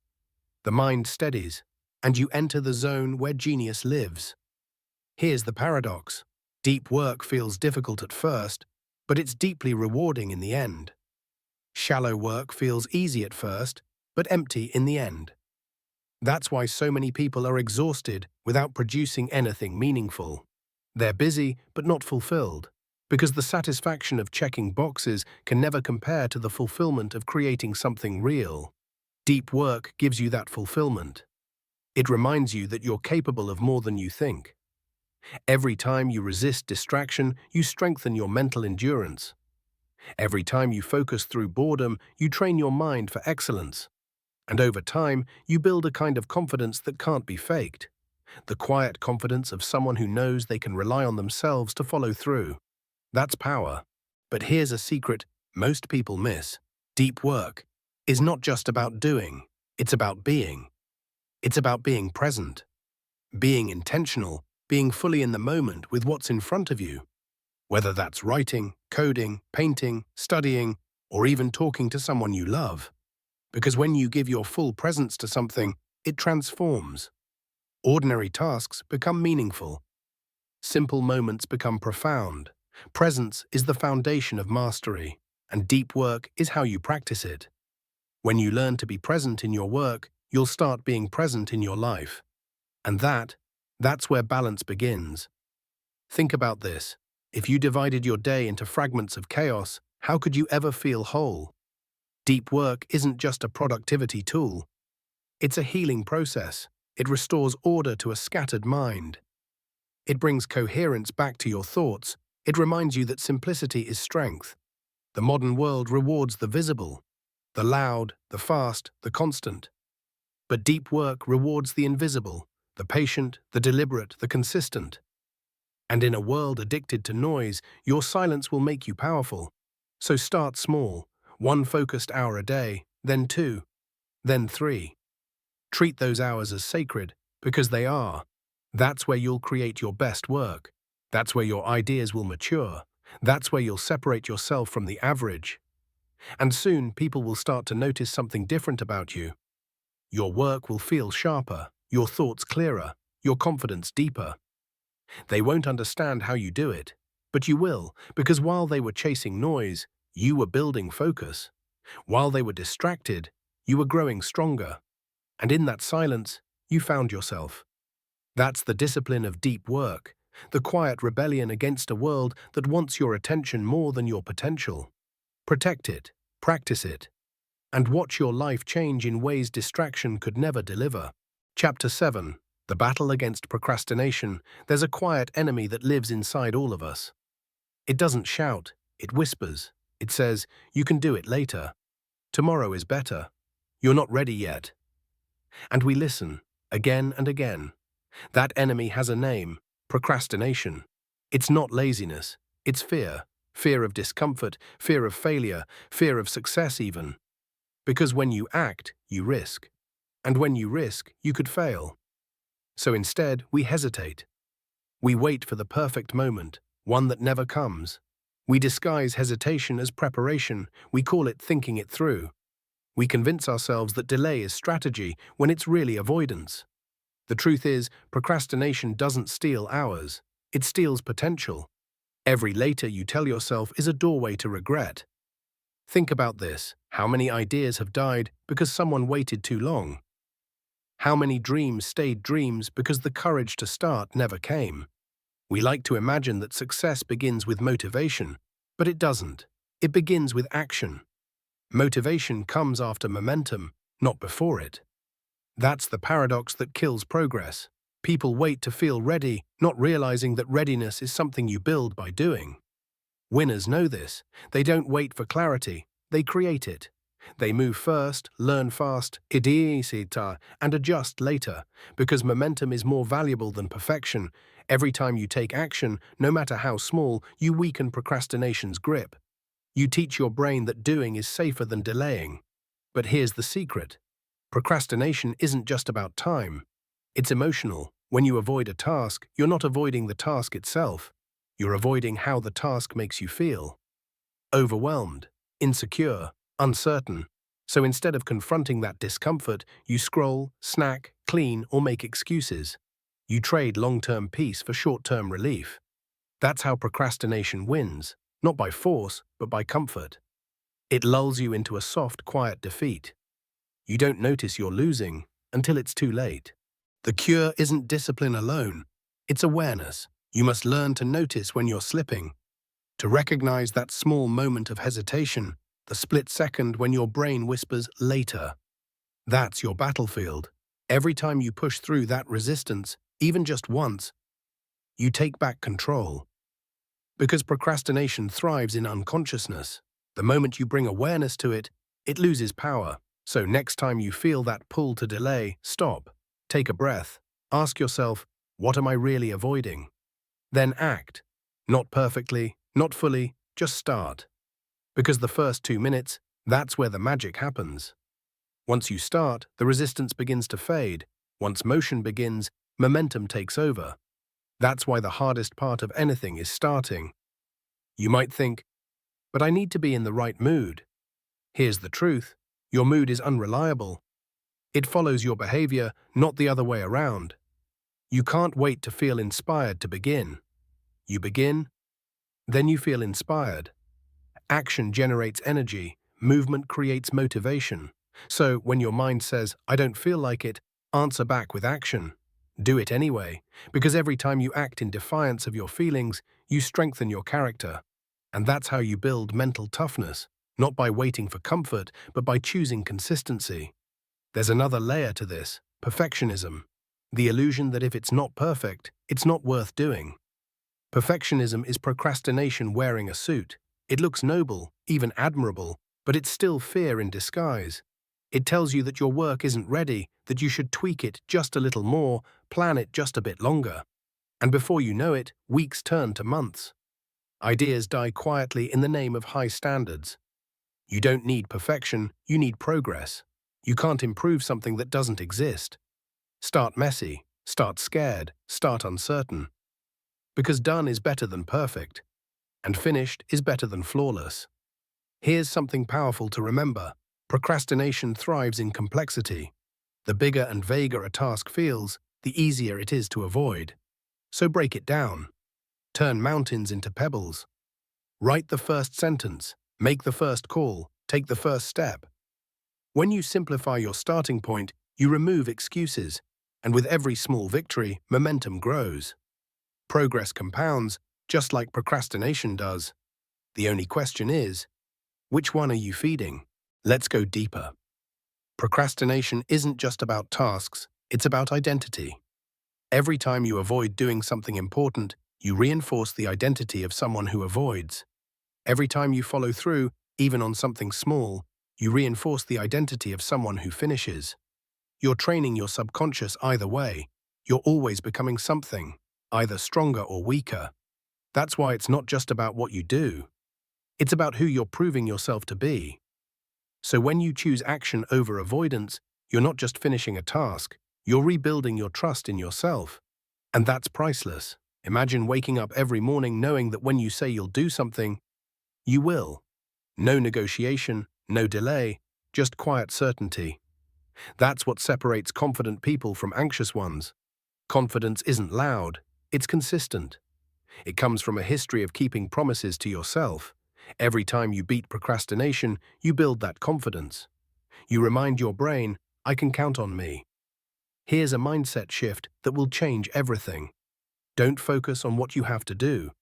The mind steadies, and you enter the zone where genius lives. Here's the paradox. Deep work feels difficult at first, but it's deeply rewarding in the end. Shallow work feels easy at first, but empty in the end. That's why so many people are exhausted without producing anything meaningful. They're busy but not fulfilled, because the satisfaction of checking boxes can never compare to the fulfillment of creating something real. Deep work gives you that fulfillment. It reminds you that you're capable of more than you think. Every time you resist distraction, you strengthen your mental endurance. Every time you focus through boredom, you train your mind for excellence. And over time, you build a kind of confidence that can't be faked. The quiet confidence of someone who knows they can rely on themselves to follow through. That's power. But here's a secret most people miss. Deep work is not just about doing, it's about being. It's about being present, being intentional, being fully in the moment with what's in front of you. Whether that's writing, coding, painting, studying, or even talking to someone you love. Because when you give your full presence to something, it transforms. Ordinary tasks become meaningful. simple moments become profound. Presence is the foundation of mastery, and deep work is how you practice it. When you learn to be present in your work, you'll start being present in your life. And that's where balance begins. Think about this. If you divided your day into fragments of chaos, how could you ever feel whole? Deep work isn't just a productivity tool. It's a healing process. It restores order to a scattered mind. It brings coherence back to your thoughts. It reminds you that simplicity is strength. The modern world rewards the visible, the loud, the fast, the constant. But deep work rewards the invisible, the patient, the deliberate, the consistent. And in a world addicted to noise, your silence will make you powerful. So start small, one focused hour a day, then 2, then 3. Treat those hours as sacred, because they are. That's where you'll create your best work. That's where your ideas will mature. That's where you'll separate yourself from the average. And soon people will start to notice something different about you. Your work will feel sharper, your thoughts clearer, your confidence deeper. They won't understand how you do it, but you will, because while they were chasing noise, you were building focus. While they were distracted, you were growing stronger. And in that silence, you found yourself. That's the discipline of deep work, the quiet rebellion against a world that wants your attention more than your potential. Protect it, practice it, and watch your life change in ways distraction could never deliver. Chapter 7. The Battle Against Procrastination. There's a quiet enemy that lives inside all of us. It doesn't shout, it whispers. It says, "You can do it later. Tomorrow is better. You're not ready yet." And we listen, again and again. That enemy has a name: procrastination. It's not laziness, it's fear. Fear of discomfort, fear of failure, fear of success even. Because when you act, you risk. And when you risk, you could fail. So instead, we hesitate. We wait for the perfect moment, one that never comes. We disguise hesitation as preparation. We call it thinking it through. We convince ourselves that delay is strategy when it's really avoidance. The truth is, procrastination doesn't steal hours. It steals potential. Every later you tell yourself is a doorway to regret. Think about this. How many ideas have died because someone waited too long? How many dreams stayed dreams because the courage to start never came? We like to imagine that success begins with motivation, but it doesn't. It begins with action. Motivation comes after momentum, not before it. That's the paradox that kills progress. People wait to feel ready, not realizing that readiness is something you build by doing. Winners know this. They don't wait for clarity, they create it. They move first, learn fast, and adjust later, because momentum is more valuable than perfection. Every time you take action, no matter how small, you weaken procrastination's grip. You teach your brain that doing is safer than delaying. But here's the secret. Procrastination isn't just about time. It's emotional. When you avoid a task, you're not avoiding the task itself. You're avoiding how the task makes you feel. Overwhelmed, insecure, uncertain. So instead of confronting that discomfort, you scroll, snack, clean, or make excuses. You trade long-term peace for short-term relief. That's how procrastination wins, not by force, but by comfort. It lulls you into a soft, quiet defeat. You don't notice you're losing until it's too late. The cure isn't discipline alone, it's awareness. You must learn to notice when you're slipping, to recognize that small moment of hesitation, the split second when your brain whispers later. That's your battlefield. Every time you push through that resistance, even just once, you take back control. Because procrastination thrives in unconsciousness. The moment you bring awareness to it, it loses power. So next time you feel that pull to delay, stop. Take a breath. Ask yourself, what am I really avoiding? Then act. Not perfectly, not fully, just start. Because the first 2 minutes, that's where the magic happens. Once you start, the resistance begins to fade. Once motion begins, momentum takes over. That's why the hardest part of anything is starting. You might think, but I need to be in the right mood. Here's the truth. Your mood is unreliable. It follows your behavior, not the other way around. You can't wait to feel inspired to begin. You begin, then you feel inspired. Action generates energy, movement creates motivation. So when your mind says, "I don't feel like it," answer back with action. Do it anyway, because every time you act in defiance of your feelings, you strengthen your character. And that's how you build mental toughness, not by waiting for comfort, but by choosing consistency. There's another layer to this: perfectionism. The illusion that if it's not perfect, it's not worth doing. Perfectionism is procrastination wearing a suit. It looks noble, even admirable, but it's still fear in disguise. It tells you that your work isn't ready, that you should tweak it just a little more, plan it just a bit longer. And before you know it, weeks turn to months. Ideas die quietly in the name of high standards. You don't need perfection, you need progress. You can't improve something that doesn't exist. Start messy, start scared, start uncertain. Because done is better than perfect, and finished is better than flawless. Here's something powerful to remember. Procrastination thrives in complexity. The bigger and vaguer a task feels, the easier it is to avoid. So break it down. Turn mountains into pebbles. Write the first sentence, make the first call, take the first step. When you simplify your starting point, you remove excuses, and with every small victory, momentum grows. Progress compounds, just like procrastination does. The only question is, which one are you feeding? Let's go deeper. Procrastination isn't just about tasks, it's about identity. Every time you avoid doing something important, you reinforce the identity of someone who avoids. Every time you follow through, even on something small, you reinforce the identity of someone who finishes. You're training your subconscious either way. You're always becoming something, either stronger or weaker. That's why it's not just about what you do. It's about who you're proving yourself to be. So when you choose action over avoidance, you're not just finishing a task, you're rebuilding your trust in yourself. And that's priceless. Imagine waking up every morning knowing that when you say you'll do something, you will. No negotiation, no delay, just quiet certainty. That's what separates confident people from anxious ones. Confidence isn't loud, it's consistent. It comes from a history of keeping promises to yourself. Every time you beat procrastination, you build that confidence. You remind your brain, "I can count on me." Here's a mindset shift that will change everything. Don't focus on what you have to do.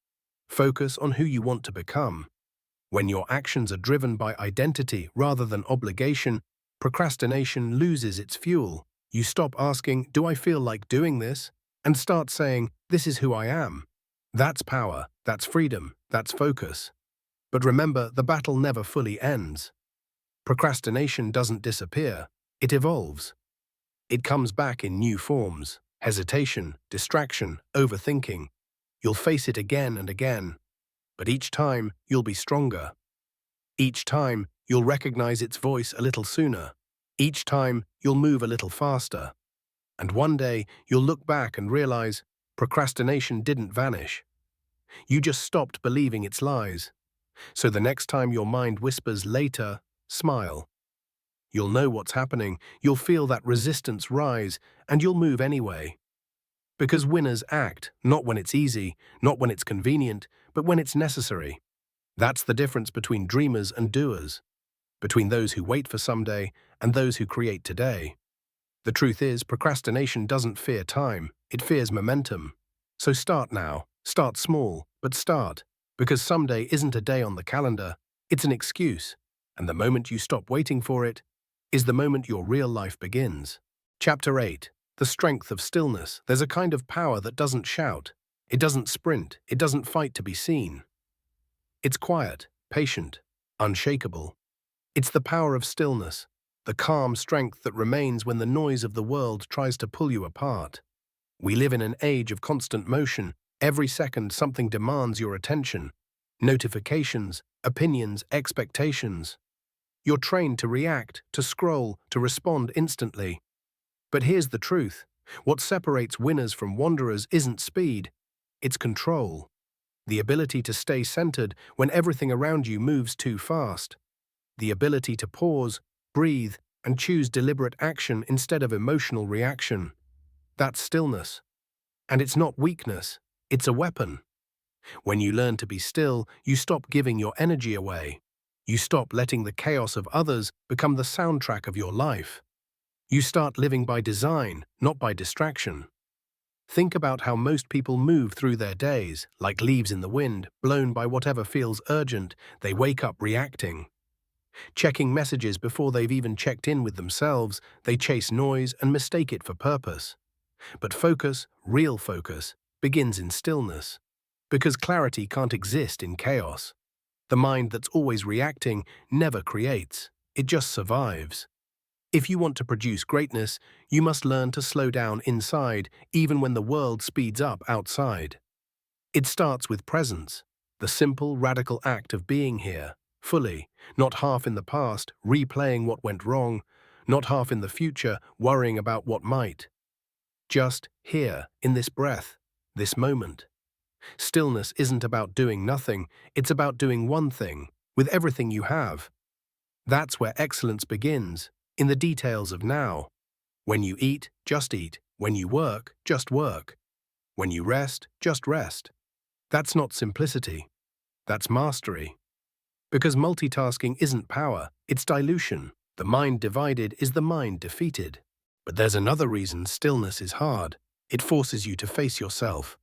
Focus on who you want to become. When your actions are driven by identity rather than obligation, procrastination loses its fuel. You stop asking, "Do I feel like doing this?" and start saying, "This is who I am." That's power, that's freedom, that's focus. But remember, the battle never fully ends. Procrastination doesn't disappear, it evolves. It comes back in new forms: hesitation, distraction, overthinking. You'll face it again and again, but each time you'll be stronger. Each time you'll recognize its voice a little sooner. Each time you'll move a little faster. And one day you'll look back and realize procrastination didn't vanish. You just stopped believing its lies. So the next time your mind whispers later, smile. You'll know what's happening, you'll feel that resistance rise, and you'll move anyway. Because winners act, not when it's easy, not when it's convenient, but when it's necessary. That's the difference between dreamers and doers, between those who wait for someday and those who create today. The truth is, procrastination doesn't fear time, it fears momentum. So start now, start small, but start. Because someday isn't a day on the calendar, it's an excuse. And the moment you stop waiting for it is the moment your real life begins. Chapter 8. The strength of stillness. There's a kind of power that doesn't shout. It doesn't sprint. It doesn't fight to be seen. It's quiet, patient, unshakable. It's the power of stillness, the calm strength that remains when the noise of the world tries to pull you apart. We live in an age of constant motion. Every second something demands your attention. Notifications, opinions, expectations. You're trained to react, to scroll, to respond instantly. But here's the truth. What separates winners from wanderers isn't speed, it's control. The ability to stay centered when everything around you moves too fast. The ability to pause, breathe, and choose deliberate action instead of emotional reaction. That's stillness. And it's not weakness, it's a weapon. When you learn to be still, you stop giving your energy away. You stop letting the chaos of others become the soundtrack of your life. You start living by design, not by distraction. Think about how most people move through their days, like leaves in the wind, blown by whatever feels urgent. They wake up reacting, checking messages before they've even checked in with themselves. They chase noise and mistake it for purpose. But focus, real focus, begins in stillness. Because clarity can't exist in chaos. The mind that's always reacting never creates, it just survives. If you want to produce greatness, you must learn to slow down inside, even when the world speeds up outside. It starts with presence, the simple, radical act of being here, fully, not half in the past, replaying what went wrong, not half in the future, worrying about what might. Just here, in this breath, this moment. Stillness isn't about doing nothing, it's about doing one thing, with everything you have. That's where excellence begins, in the details of now. When you eat, just eat. When you work, just work. When you rest, just rest. That's not simplicity. That's mastery. Because multitasking isn't power, it's dilution. The mind divided is the mind defeated. But there's another reason stillness is hard. It forces you to face yourself.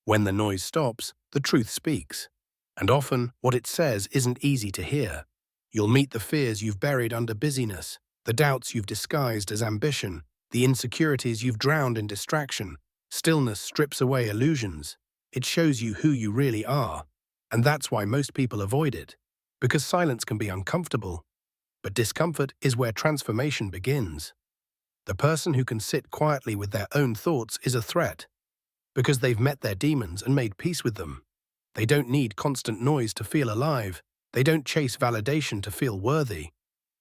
When the noise stops, the truth speaks. And often, what it says isn't easy to hear. You'll meet the fears you've buried under busyness, the doubts you've disguised as ambition, the insecurities you've drowned in distraction. Stillness strips away illusions. It shows you who you really are. And that's why most people avoid it. Because silence can be uncomfortable. But discomfort is where transformation begins. The person who can sit quietly with their own thoughts is a threat. Because they've met their demons and made peace with them. They don't need constant noise to feel alive. They don't chase validation to feel worthy.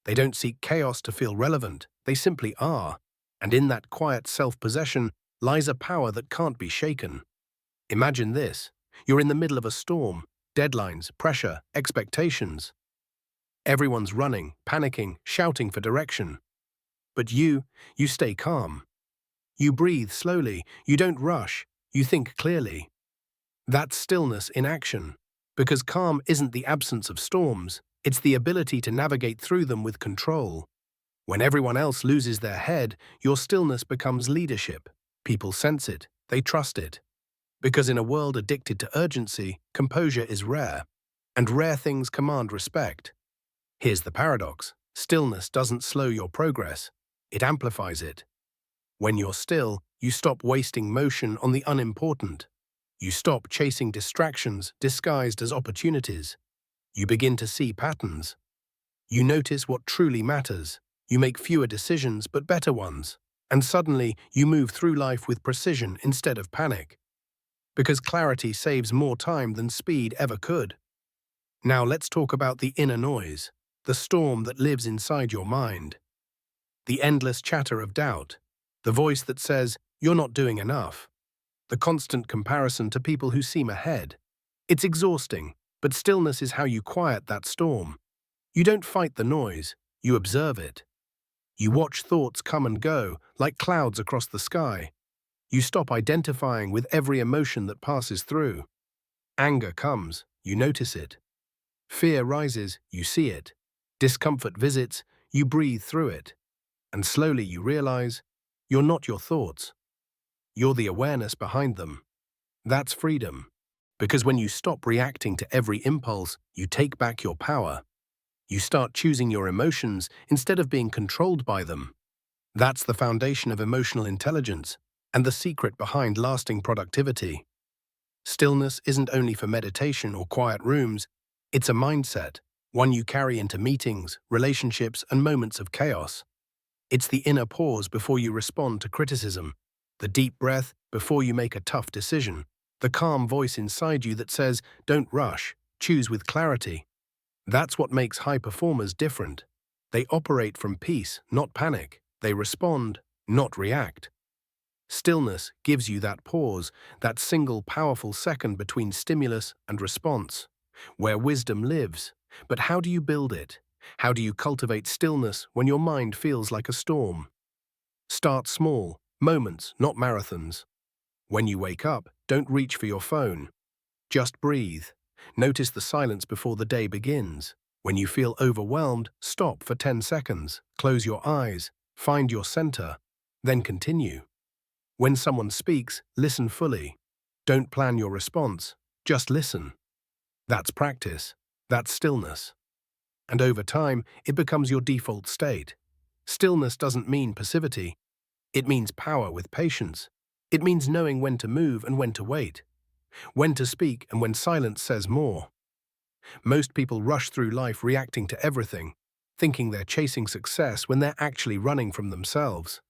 They don't seek chaos to feel relevant. They simply are. And in that quiet self-possession lies a power that can't be shaken. Imagine this. You're in the middle of a storm. Deadlines, pressure, expectations. Everyone's running, panicking, shouting for direction. But you stay calm. You breathe slowly. You don't rush. You think clearly. That's stillness in action. Because calm isn't the absence of storms, it's the ability to navigate through them with control. When everyone else loses their head, your stillness becomes leadership. People sense it, they trust it. Because in a world addicted to urgency, composure is rare. And rare things command respect. Here's the paradox. Stillness doesn't slow your progress, it amplifies it. When you're still, you stop wasting motion on the unimportant. You stop chasing distractions disguised as opportunities. You begin to see patterns. You notice what truly matters. You make fewer decisions but better ones. And suddenly, you move through life with precision instead of panic. Because clarity saves more time than speed ever could. Now let's talk about the inner noise, the storm that lives inside your mind. The endless chatter of doubt. The voice that says, you're not doing enough. The constant comparison to people who seem ahead. It's exhausting, but stillness is how you quiet that storm. You don't fight the noise, you observe it. You watch thoughts come and go, like clouds across the sky. You stop identifying with every emotion that passes through. Anger comes, you notice it. Fear rises, you see it. Discomfort visits, you breathe through it. And slowly you realize, you're not your thoughts. You're the awareness behind them. That's freedom. Because when you stop reacting to every impulse, you take back your power. You start choosing your emotions instead of being controlled by them. That's the foundation of emotional intelligence and the secret behind lasting productivity. Stillness isn't only for meditation or quiet rooms, it's a mindset, one you carry into meetings, relationships, and moments of chaos. It's the inner pause before you respond to criticism, the deep breath before you make a tough decision, the calm voice inside you that says, don't rush, choose with clarity. That's what makes high performers different. They operate from peace, not panic. They respond, not react. Stillness gives you that pause, that single powerful second between stimulus and response, where wisdom lives. But how do you build it? How do you cultivate stillness when your mind feels like a storm? Start small, moments, not marathons. When you wake up, don't reach for your phone. Just breathe. Notice the silence before the day begins. When you feel overwhelmed, stop for 10 seconds. Close your eyes. Find your center. Then continue. When someone speaks, listen fully. Don't plan your response. Just listen. That's practice. That's stillness. And over time, it becomes your default state. Stillness doesn't mean passivity. It means power with patience. It means knowing when to move and when to wait, when to speak and when silence says more. Most people rush through life reacting to everything, thinking they're chasing success when they're actually running from themselves.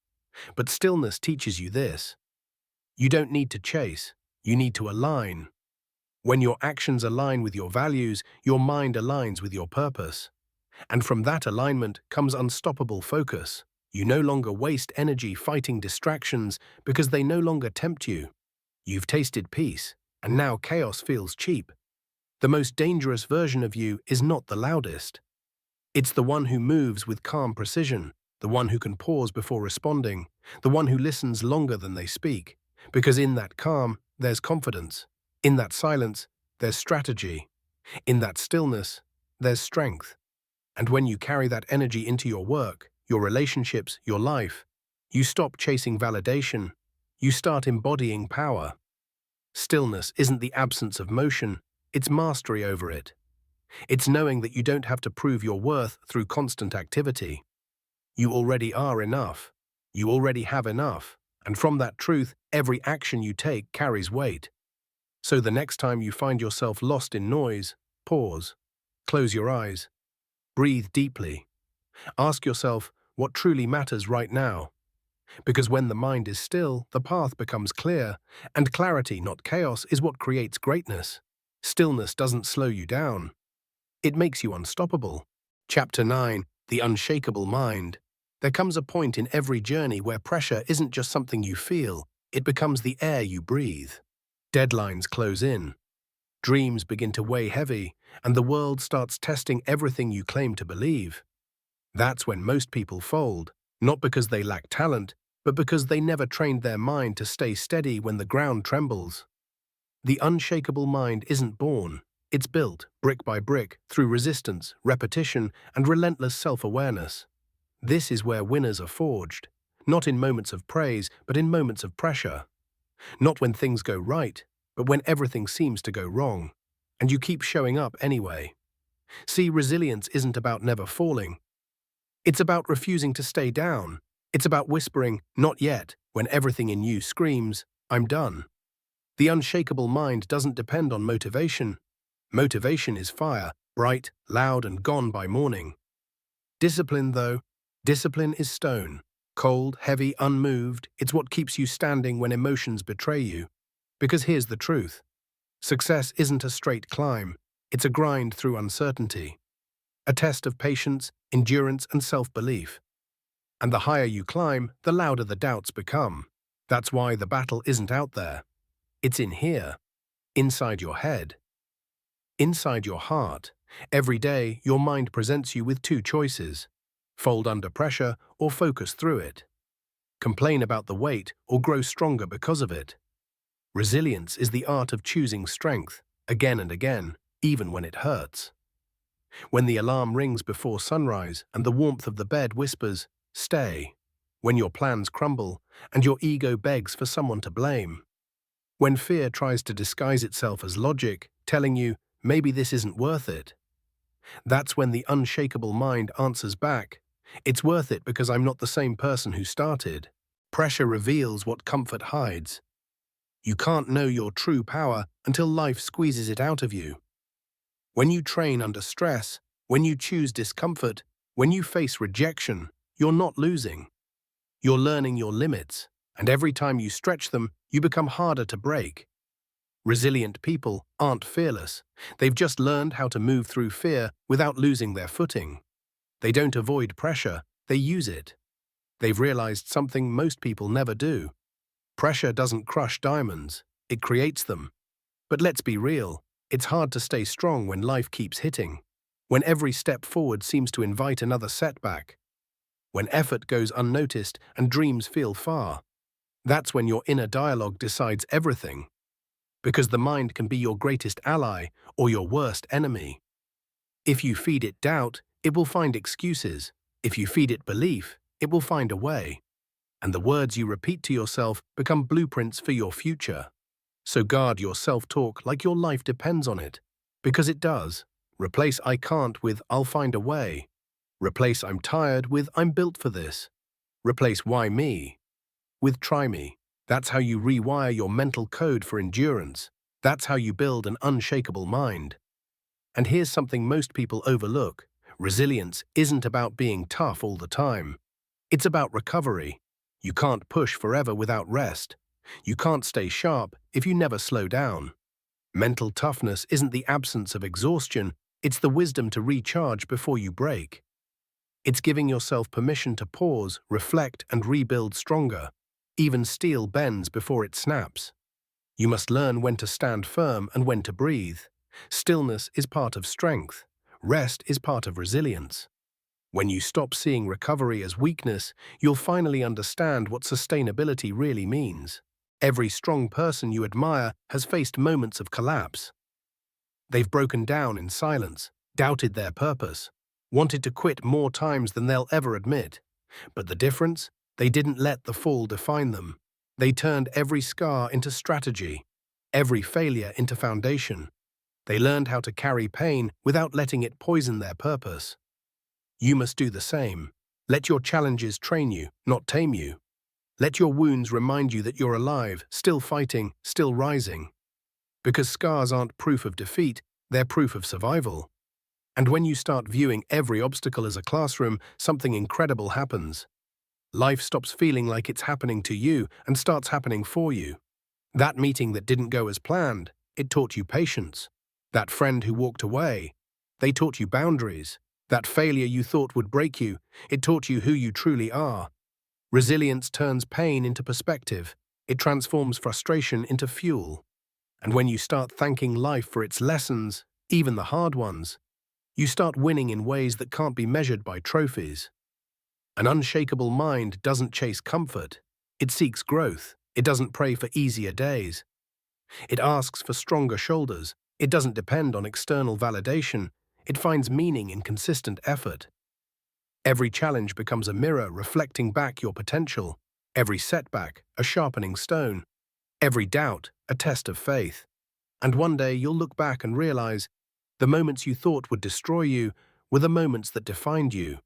But stillness teaches you this. You don't need to chase, you need to align. When your actions align with your values, your mind aligns with your purpose. And from that alignment comes unstoppable focus. You no longer waste energy fighting distractions because they no longer tempt you. You've tasted peace, and now chaos feels cheap. The most dangerous version of you is not the loudest. It's the one who moves with calm precision, the one who can pause before responding, the one who listens longer than they speak. Because in that calm, there's confidence. In that silence, there's strategy. In that stillness, there's strength. And when you carry that energy into your work, your relationships, your life, you stop chasing validation. You start embodying power. Stillness isn't the absence of motion, it's mastery over it. It's knowing that you don't have to prove your worth through constant activity. You already are enough. You already have enough. And from that truth, every action you take carries weight. So the next time you find yourself lost in noise, pause. Close your eyes. Breathe deeply. Ask yourself what truly matters right now. Because when the mind is still, the path becomes clear, and clarity, not chaos, is what creates greatness. Stillness doesn't slow you down. It makes you unstoppable. Chapter 9. The Unshakable Mind. There comes a point in every journey where pressure isn't just something you feel, it becomes the air you breathe. Deadlines close in. Dreams begin to weigh heavy, and the world starts testing everything you claim to believe. That's when most people fold, not because they lack talent, but because they never trained their mind to stay steady when the ground trembles. The unshakable mind isn't born. It's built, brick by brick, through resistance, repetition, and relentless self-awareness. This is where winners are forged, not in moments of praise, but in moments of pressure. Not when things go right, but when everything seems to go wrong, and you keep showing up anyway. See, resilience isn't about never falling. It's about refusing to stay down. It's about whispering, "Not yet," when everything in you screams, "I'm done." The unshakable mind doesn't depend on motivation. Motivation is fire, bright, loud, and gone by morning. Discipline, though, discipline is stone. Cold, heavy, unmoved, it's what keeps you standing when emotions betray you. Because here's the truth. Success isn't a straight climb. It's a grind through uncertainty. A test of patience, endurance, and self-belief. And the higher you climb, the louder the doubts become. That's why the battle isn't out there. It's in here, inside your head, inside your heart. Every day, your mind presents you with two choices: fold under pressure or focus through it. Complain about the weight or grow stronger because of it. Resilience is the art of choosing strength, again and again, even when it hurts. When the alarm rings before sunrise and the warmth of the bed whispers, "Stay." When your plans crumble and your ego begs for someone to blame. When fear tries to disguise itself as logic, telling you, "Maybe this isn't worth it." That's when the unshakable mind answers back, "It's worth it because I'm not the same person who started." Pressure reveals what comfort hides. You can't know your true power until life squeezes it out of you. When you train under stress, when you choose discomfort, when you face rejection, you're not losing. You're learning your limits, and every time you stretch them, you become harder to break. Resilient people aren't fearless. They've just learned how to move through fear without losing their footing. They don't avoid pressure, they use it. They've realized something most people never do. Pressure doesn't crush diamonds, it creates them. But let's be real, it's hard to stay strong when life keeps hitting. When every step forward seems to invite another setback. When effort goes unnoticed and dreams feel far. That's when your inner dialogue decides everything. because the mind can be your greatest ally or your worst enemy. If you feed it doubt, it will find excuses. If you feed it belief, it will find a way. And the words you repeat to yourself become blueprints for your future. So guard your self-talk like your life depends on it, because it does. Replace "I can't" with "I'll find a way." Replace "I'm tired" with "I'm built for this." Replace "Why me" with "Try me." That's how you rewire your mental code for endurance. That's how you build an unshakable mind. And here's something most people overlook. Resilience isn't about being tough all the time. It's about recovery. You can't push forever without rest. You can't stay sharp if you never slow down. Mental toughness isn't the absence of exhaustion, it's the wisdom to recharge before you break. It's giving yourself permission to pause, reflect, and rebuild stronger. Even steel bends before it snaps. You must learn when to stand firm and when to breathe. Stillness is part of strength. Rest is part of resilience. When you stop seeing recovery as weakness, you'll finally understand what sustainability really means. Every strong person you admire has faced moments of collapse. They've broken down in silence, doubted their purpose, wanted to quit more times than they'll ever admit. But the difference? They didn't let the fall define them. They turned every scar into strategy, every failure into foundation. They learned how to carry pain without letting it poison their purpose. You must do the same. Let your challenges train you, not tame you. Let your wounds remind you that you're alive, still fighting, still rising. Because scars aren't proof of defeat, they're proof of survival. And when you start viewing every obstacle as a classroom, something incredible happens. Life stops feeling like it's happening to you and starts happening for you. That meeting that didn't go as planned, it taught you patience. That friend who walked away, they taught you boundaries. That failure you thought would break you, it taught you who you truly are. Resilience turns pain into perspective. It transforms frustration into fuel. And when you start thanking life for its lessons, even the hard ones, you start winning in ways that can't be measured by trophies. An unshakable mind doesn't chase comfort. It seeks growth. It doesn't pray for easier days. It asks for stronger shoulders. It doesn't depend on external validation. It finds meaning in consistent effort. Every challenge becomes a mirror reflecting back your potential. Every setback, a sharpening stone. Every doubt, a test of faith. And one day you'll look back and realize the moments you thought would destroy you were the moments that defined you.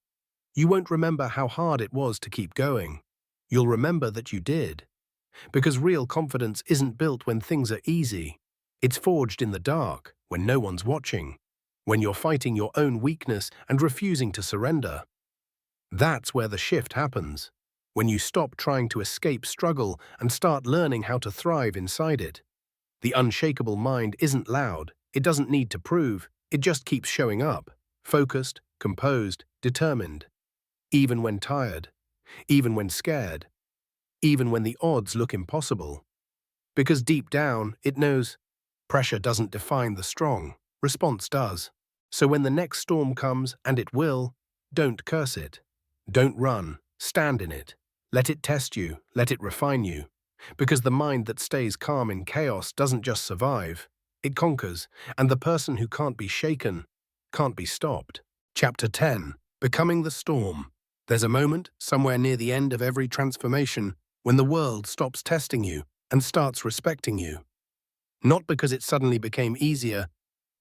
You won't remember how hard it was to keep going. You'll remember that you did. Because real confidence isn't built when things are easy. It's forged in the dark, when no one's watching. When you're fighting your own weakness and refusing to surrender. That's where the shift happens. When you stop trying to escape struggle and start learning how to thrive inside it. The unshakable mind isn't loud. It doesn't need to prove. It just keeps showing up. Focused, composed, determined. Even when tired. Even when scared. Even when the odds look impossible. Because deep down, it knows pressure doesn't define the strong. Response does. So when the next storm comes, and it will, don't curse it. Don't run. Stand in it. Let it test you. Let it refine you. Because the mind that stays calm in chaos doesn't just survive. It conquers. And the person who can't be shaken can't be stopped. Chapter 10. Becoming the Storm. There's a moment, somewhere near the end of every transformation, when the world stops testing you and starts respecting you. Not because it suddenly became easier,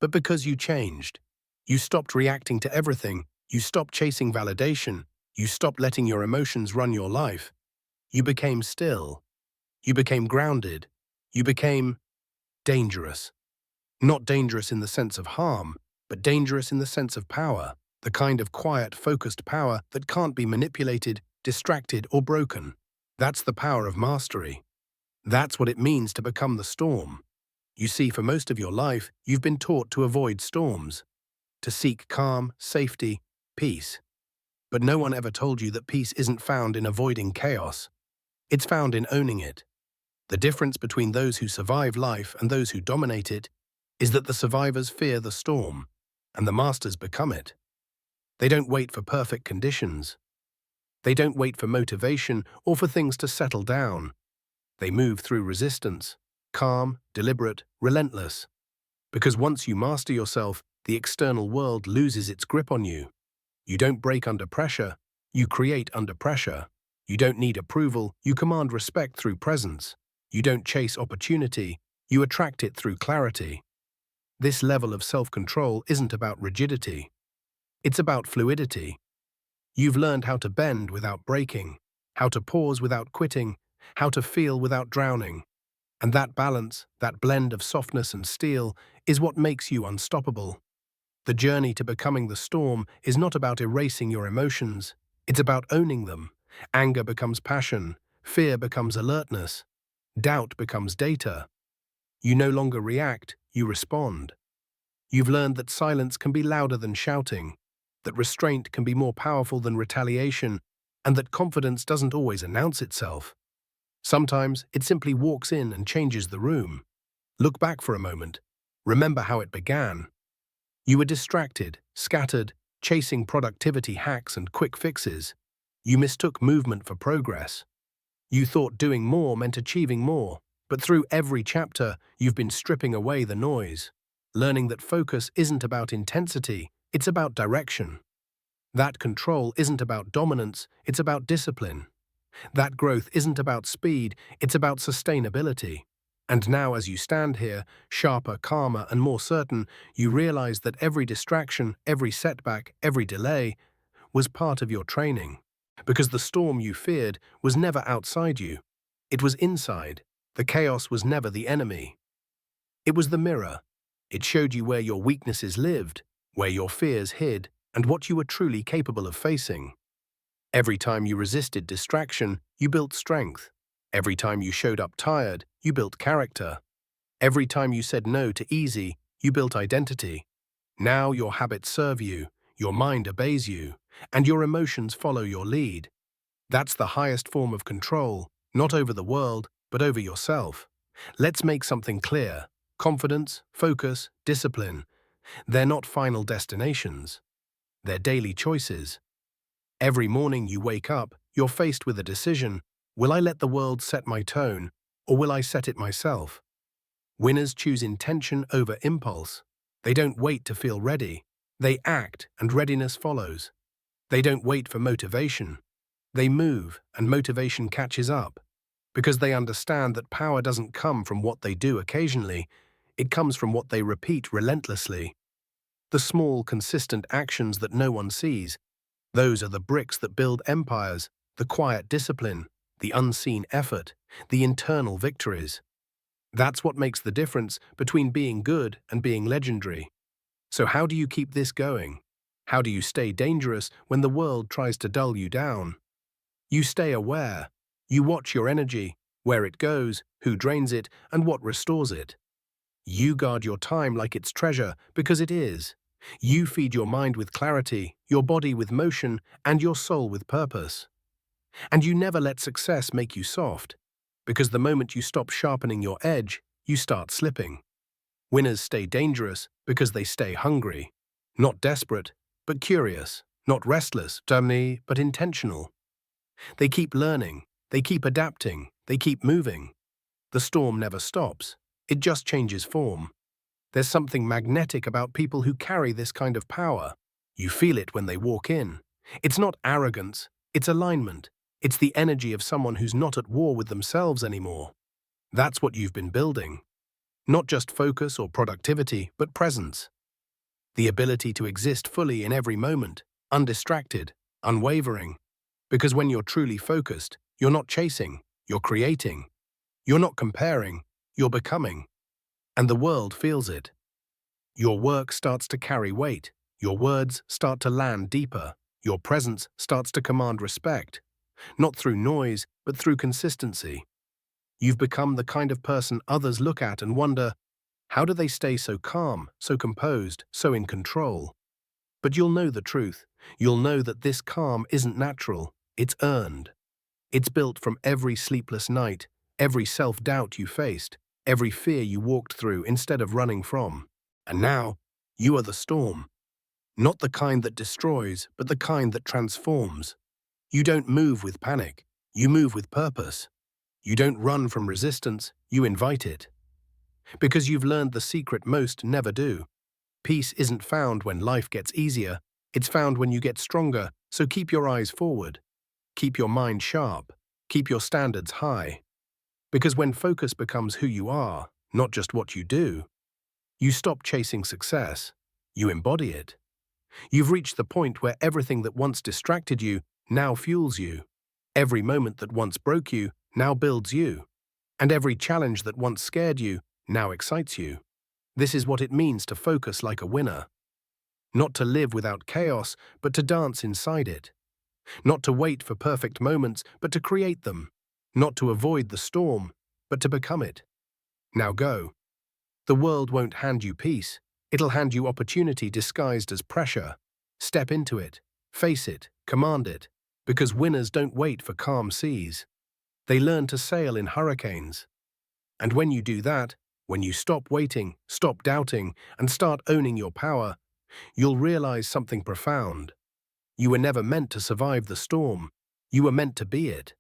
but because you changed. You stopped reacting to everything. You stopped chasing validation. You stopped letting your emotions run your life. You became still. You became grounded. You became dangerous. Not dangerous in the sense of harm, but dangerous in the sense of power. The kind of quiet, focused power that can't be manipulated, distracted, or broken. That's the power of mastery. That's what it means to become the storm. You see, for most of your life, you've been taught to avoid storms, to seek calm, safety, peace. But no one ever told you that peace isn't found in avoiding chaos. It's found in owning it. The difference between those who survive life and those who dominate it is that the survivors fear the storm, and the masters become it. They don't wait for perfect conditions. They don't wait for motivation or for things to settle down. They move through resistance, calm, deliberate, relentless. Because once you master yourself, the external world loses its grip on you. You don't break under pressure, you create under pressure. You don't need approval, you command respect through presence. You don't chase opportunity, you attract it through clarity. This level of self-control isn't about rigidity. It's about fluidity. You've learned how to bend without breaking, how to pause without quitting, how to feel without drowning. And that balance, that blend of softness and steel, is what makes you unstoppable. The journey to becoming the storm is not about erasing your emotions, it's about owning them. Anger becomes passion, fear becomes alertness, doubt becomes data. You no longer react, you respond. You've learned that silence can be louder than shouting, that restraint can be more powerful than retaliation, and that confidence doesn't always announce itself. Sometimes it simply walks in and changes the room. Look back for a moment. Remember how it began. You were distracted, scattered, chasing productivity hacks and quick fixes. You mistook movement for progress. You thought doing more meant achieving more, but through every chapter, you've been stripping away the noise, learning that focus isn't about intensity, it's about direction. That control isn't about dominance, it's about discipline. That growth isn't about speed, it's about sustainability. And now as you stand here, sharper, calmer, and more certain, you realize that every distraction, every setback, every delay was part of your training. Because the storm you feared was never outside you. It was inside. The chaos was never the enemy. It was the mirror. It showed you where your weaknesses lived, where your fears hid, and what you were truly capable of facing. Every time you resisted distraction, you built strength. Every time you showed up tired, you built character. Every time you said no to easy, you built identity. Now your habits serve you, your mind obeys you, and your emotions follow your lead. That's the highest form of control, not over the world, but over yourself. Let's make something clear. Confidence, focus, discipline. They're not final destinations. They're daily choices. Every morning you wake up, you're faced with a decision. Will I let the world set my tone, or will I set it myself? Winners choose intention over impulse. They don't wait to feel ready. They act, and readiness follows. They don't wait for motivation. They move, and motivation catches up. Because they understand that power doesn't come from what they do occasionally, it comes from what they repeat relentlessly. The small, consistent actions that no one sees, those are the bricks that build empires, the quiet discipline, the unseen effort, the internal victories. That's what makes the difference between being good and being legendary. So how do you keep this going? How do you stay dangerous when the world tries to dull you down? You stay aware. You watch your energy, where it goes, who drains it, and what restores it. You guard your time like it's treasure, because it is. You feed your mind with clarity, your body with motion, and your soul with purpose. And you never let success make you soft, because the moment you stop sharpening your edge, you start slipping. Winners stay dangerous because they stay hungry. Not desperate, but curious. Not restless, but intentional. They keep learning, they keep adapting, they keep moving. The storm never stops, it just changes form. There's something magnetic about people who carry this kind of power. You feel it when they walk in. It's not arrogance, it's alignment. It's the energy of someone who's not at war with themselves anymore. That's what you've been building. Not just focus or productivity, but presence. The ability to exist fully in every moment, undistracted, unwavering. Because when you're truly focused, you're not chasing, you're creating. You're not comparing, you're becoming. And the world feels it. Your work starts to carry weight, your words start to land deeper, your presence starts to command respect. Not through noise, but through consistency. You've become the kind of person others look at and wonder, how do they stay so calm, so composed, so in control? But you'll know the truth. You'll know that this calm isn't natural, it's earned. It's built from every sleepless night, every self-doubt you faced, every fear you walked through instead of running from. And now, you are the storm. Not the kind that destroys, but the kind that transforms. You don't move with panic, you move with purpose. You don't run from resistance, you invite it. Because you've learned the secret most never do. Peace isn't found when life gets easier, it's found when you get stronger, so keep your eyes forward. Keep your mind sharp. Keep your standards high. Because when focus becomes who you are, not just what you do, you stop chasing success. You embody it. You've reached the point where everything that once distracted you now fuels you. Every moment that once broke you now builds you. And every challenge that once scared you now excites you. This is what it means to focus like a winner. Not to live without chaos, but to dance inside it. Not to wait for perfect moments, but to create them. Not to avoid the storm, but to become it. Now go. The world won't hand you peace. It'll hand you opportunity disguised as pressure. Step into it. Face it. Command it. Because winners don't wait for calm seas. They learn to sail in hurricanes. And when you do that, when you stop waiting, stop doubting, and start owning your power, you'll realize something profound. You were never meant to survive the storm. You were meant to be it.